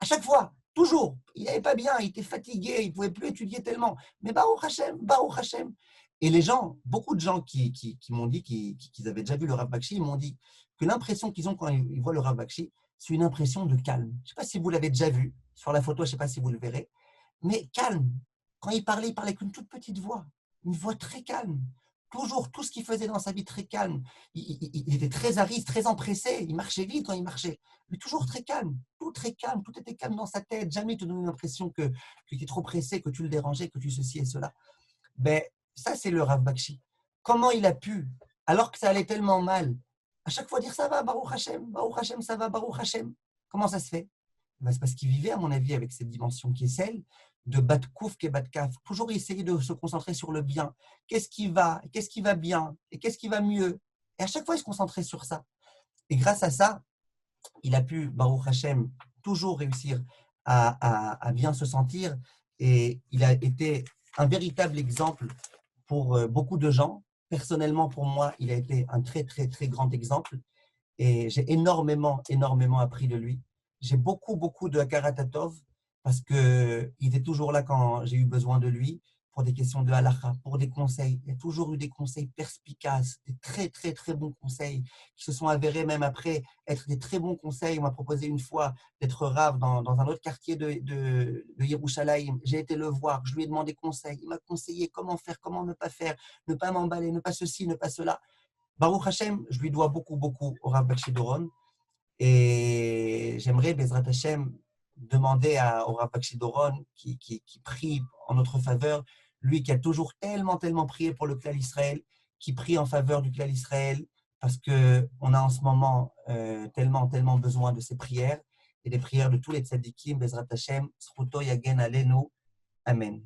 À chaque fois, toujours. Il n'allait pas bien, il était fatigué, il ne pouvait plus étudier tellement. Mais Baruch Hashem, Baruch Hashem. Et les gens, beaucoup de gens qui m'ont dit qu'ils avaient déjà vu le Rav Bakshi, ils m'ont dit que l'impression qu'ils ont quand ils voient le Rav Bakshi, c'est une impression de calme. Je ne sais pas si vous l'avez déjà vu sur la photo, je ne sais pas si vous le verrez, mais calme. Quand il parlait avec une toute petite voix, une voix très calme. Toujours, tout ce qu'il faisait dans sa vie très calme. Il était très aride, très empressé. Il marchait vite quand il marchait, mais toujours très calme. Tout très calme, tout était calme dans sa tête. Jamais il te donnait l'impression que tu étais trop pressé, que tu le dérangeais, que tu ceci et cela. Ben, ça, c'est le Rav Bakshi. Comment il a pu, alors que ça allait tellement mal, à chaque fois dire ça va, Baruch Hashem, ça va, Baruch Hashem. Comment ça se fait? Ben, c'est parce qu'il vivait, à mon avis, avec cette dimension qui est celle de bat kouf et bat kaf. Toujours essayer de se concentrer sur le bien. Qu'est-ce qui va bien et qu'est-ce qui va mieux? Et à chaque fois, il se concentrait sur ça. Et grâce à ça, il a pu, Baruch Hashem, toujours réussir à bien se sentir. Et il a été un véritable exemple pour beaucoup de gens. Personnellement, pour moi, il a été un très grand exemple. Et j'ai énormément appris de lui. J'ai beaucoup de Hakarat parce qu'il était toujours là quand j'ai eu besoin de lui pour des questions de halakha, pour des conseils. Il y a toujours eu des conseils perspicaces, des très bons conseils qui se sont avérés même après être des très bons conseils. On m'a proposé une fois d'être rave dans un autre quartier de Yerushalayim. J'ai été le voir, je lui ai demandé conseil. Il m'a conseillé comment faire, comment ne pas faire, ne pas m'emballer, ne pas ceci, ne pas cela. Baruch Hashem, je lui dois beaucoup au Rav Bakshi Doron. Et j'aimerais, Bezrat Hashem, demander au Rav Bakshi Doron qui prie en notre faveur, lui qui a toujours tellement prié pour le Klal Israël, qui prie en faveur du Klal Israël, parce qu'on a en ce moment tellement besoin de ses prières et des prières de tous les tzadikim, Bezrat Hashem, Zchuto Yagen Alenu, Amen.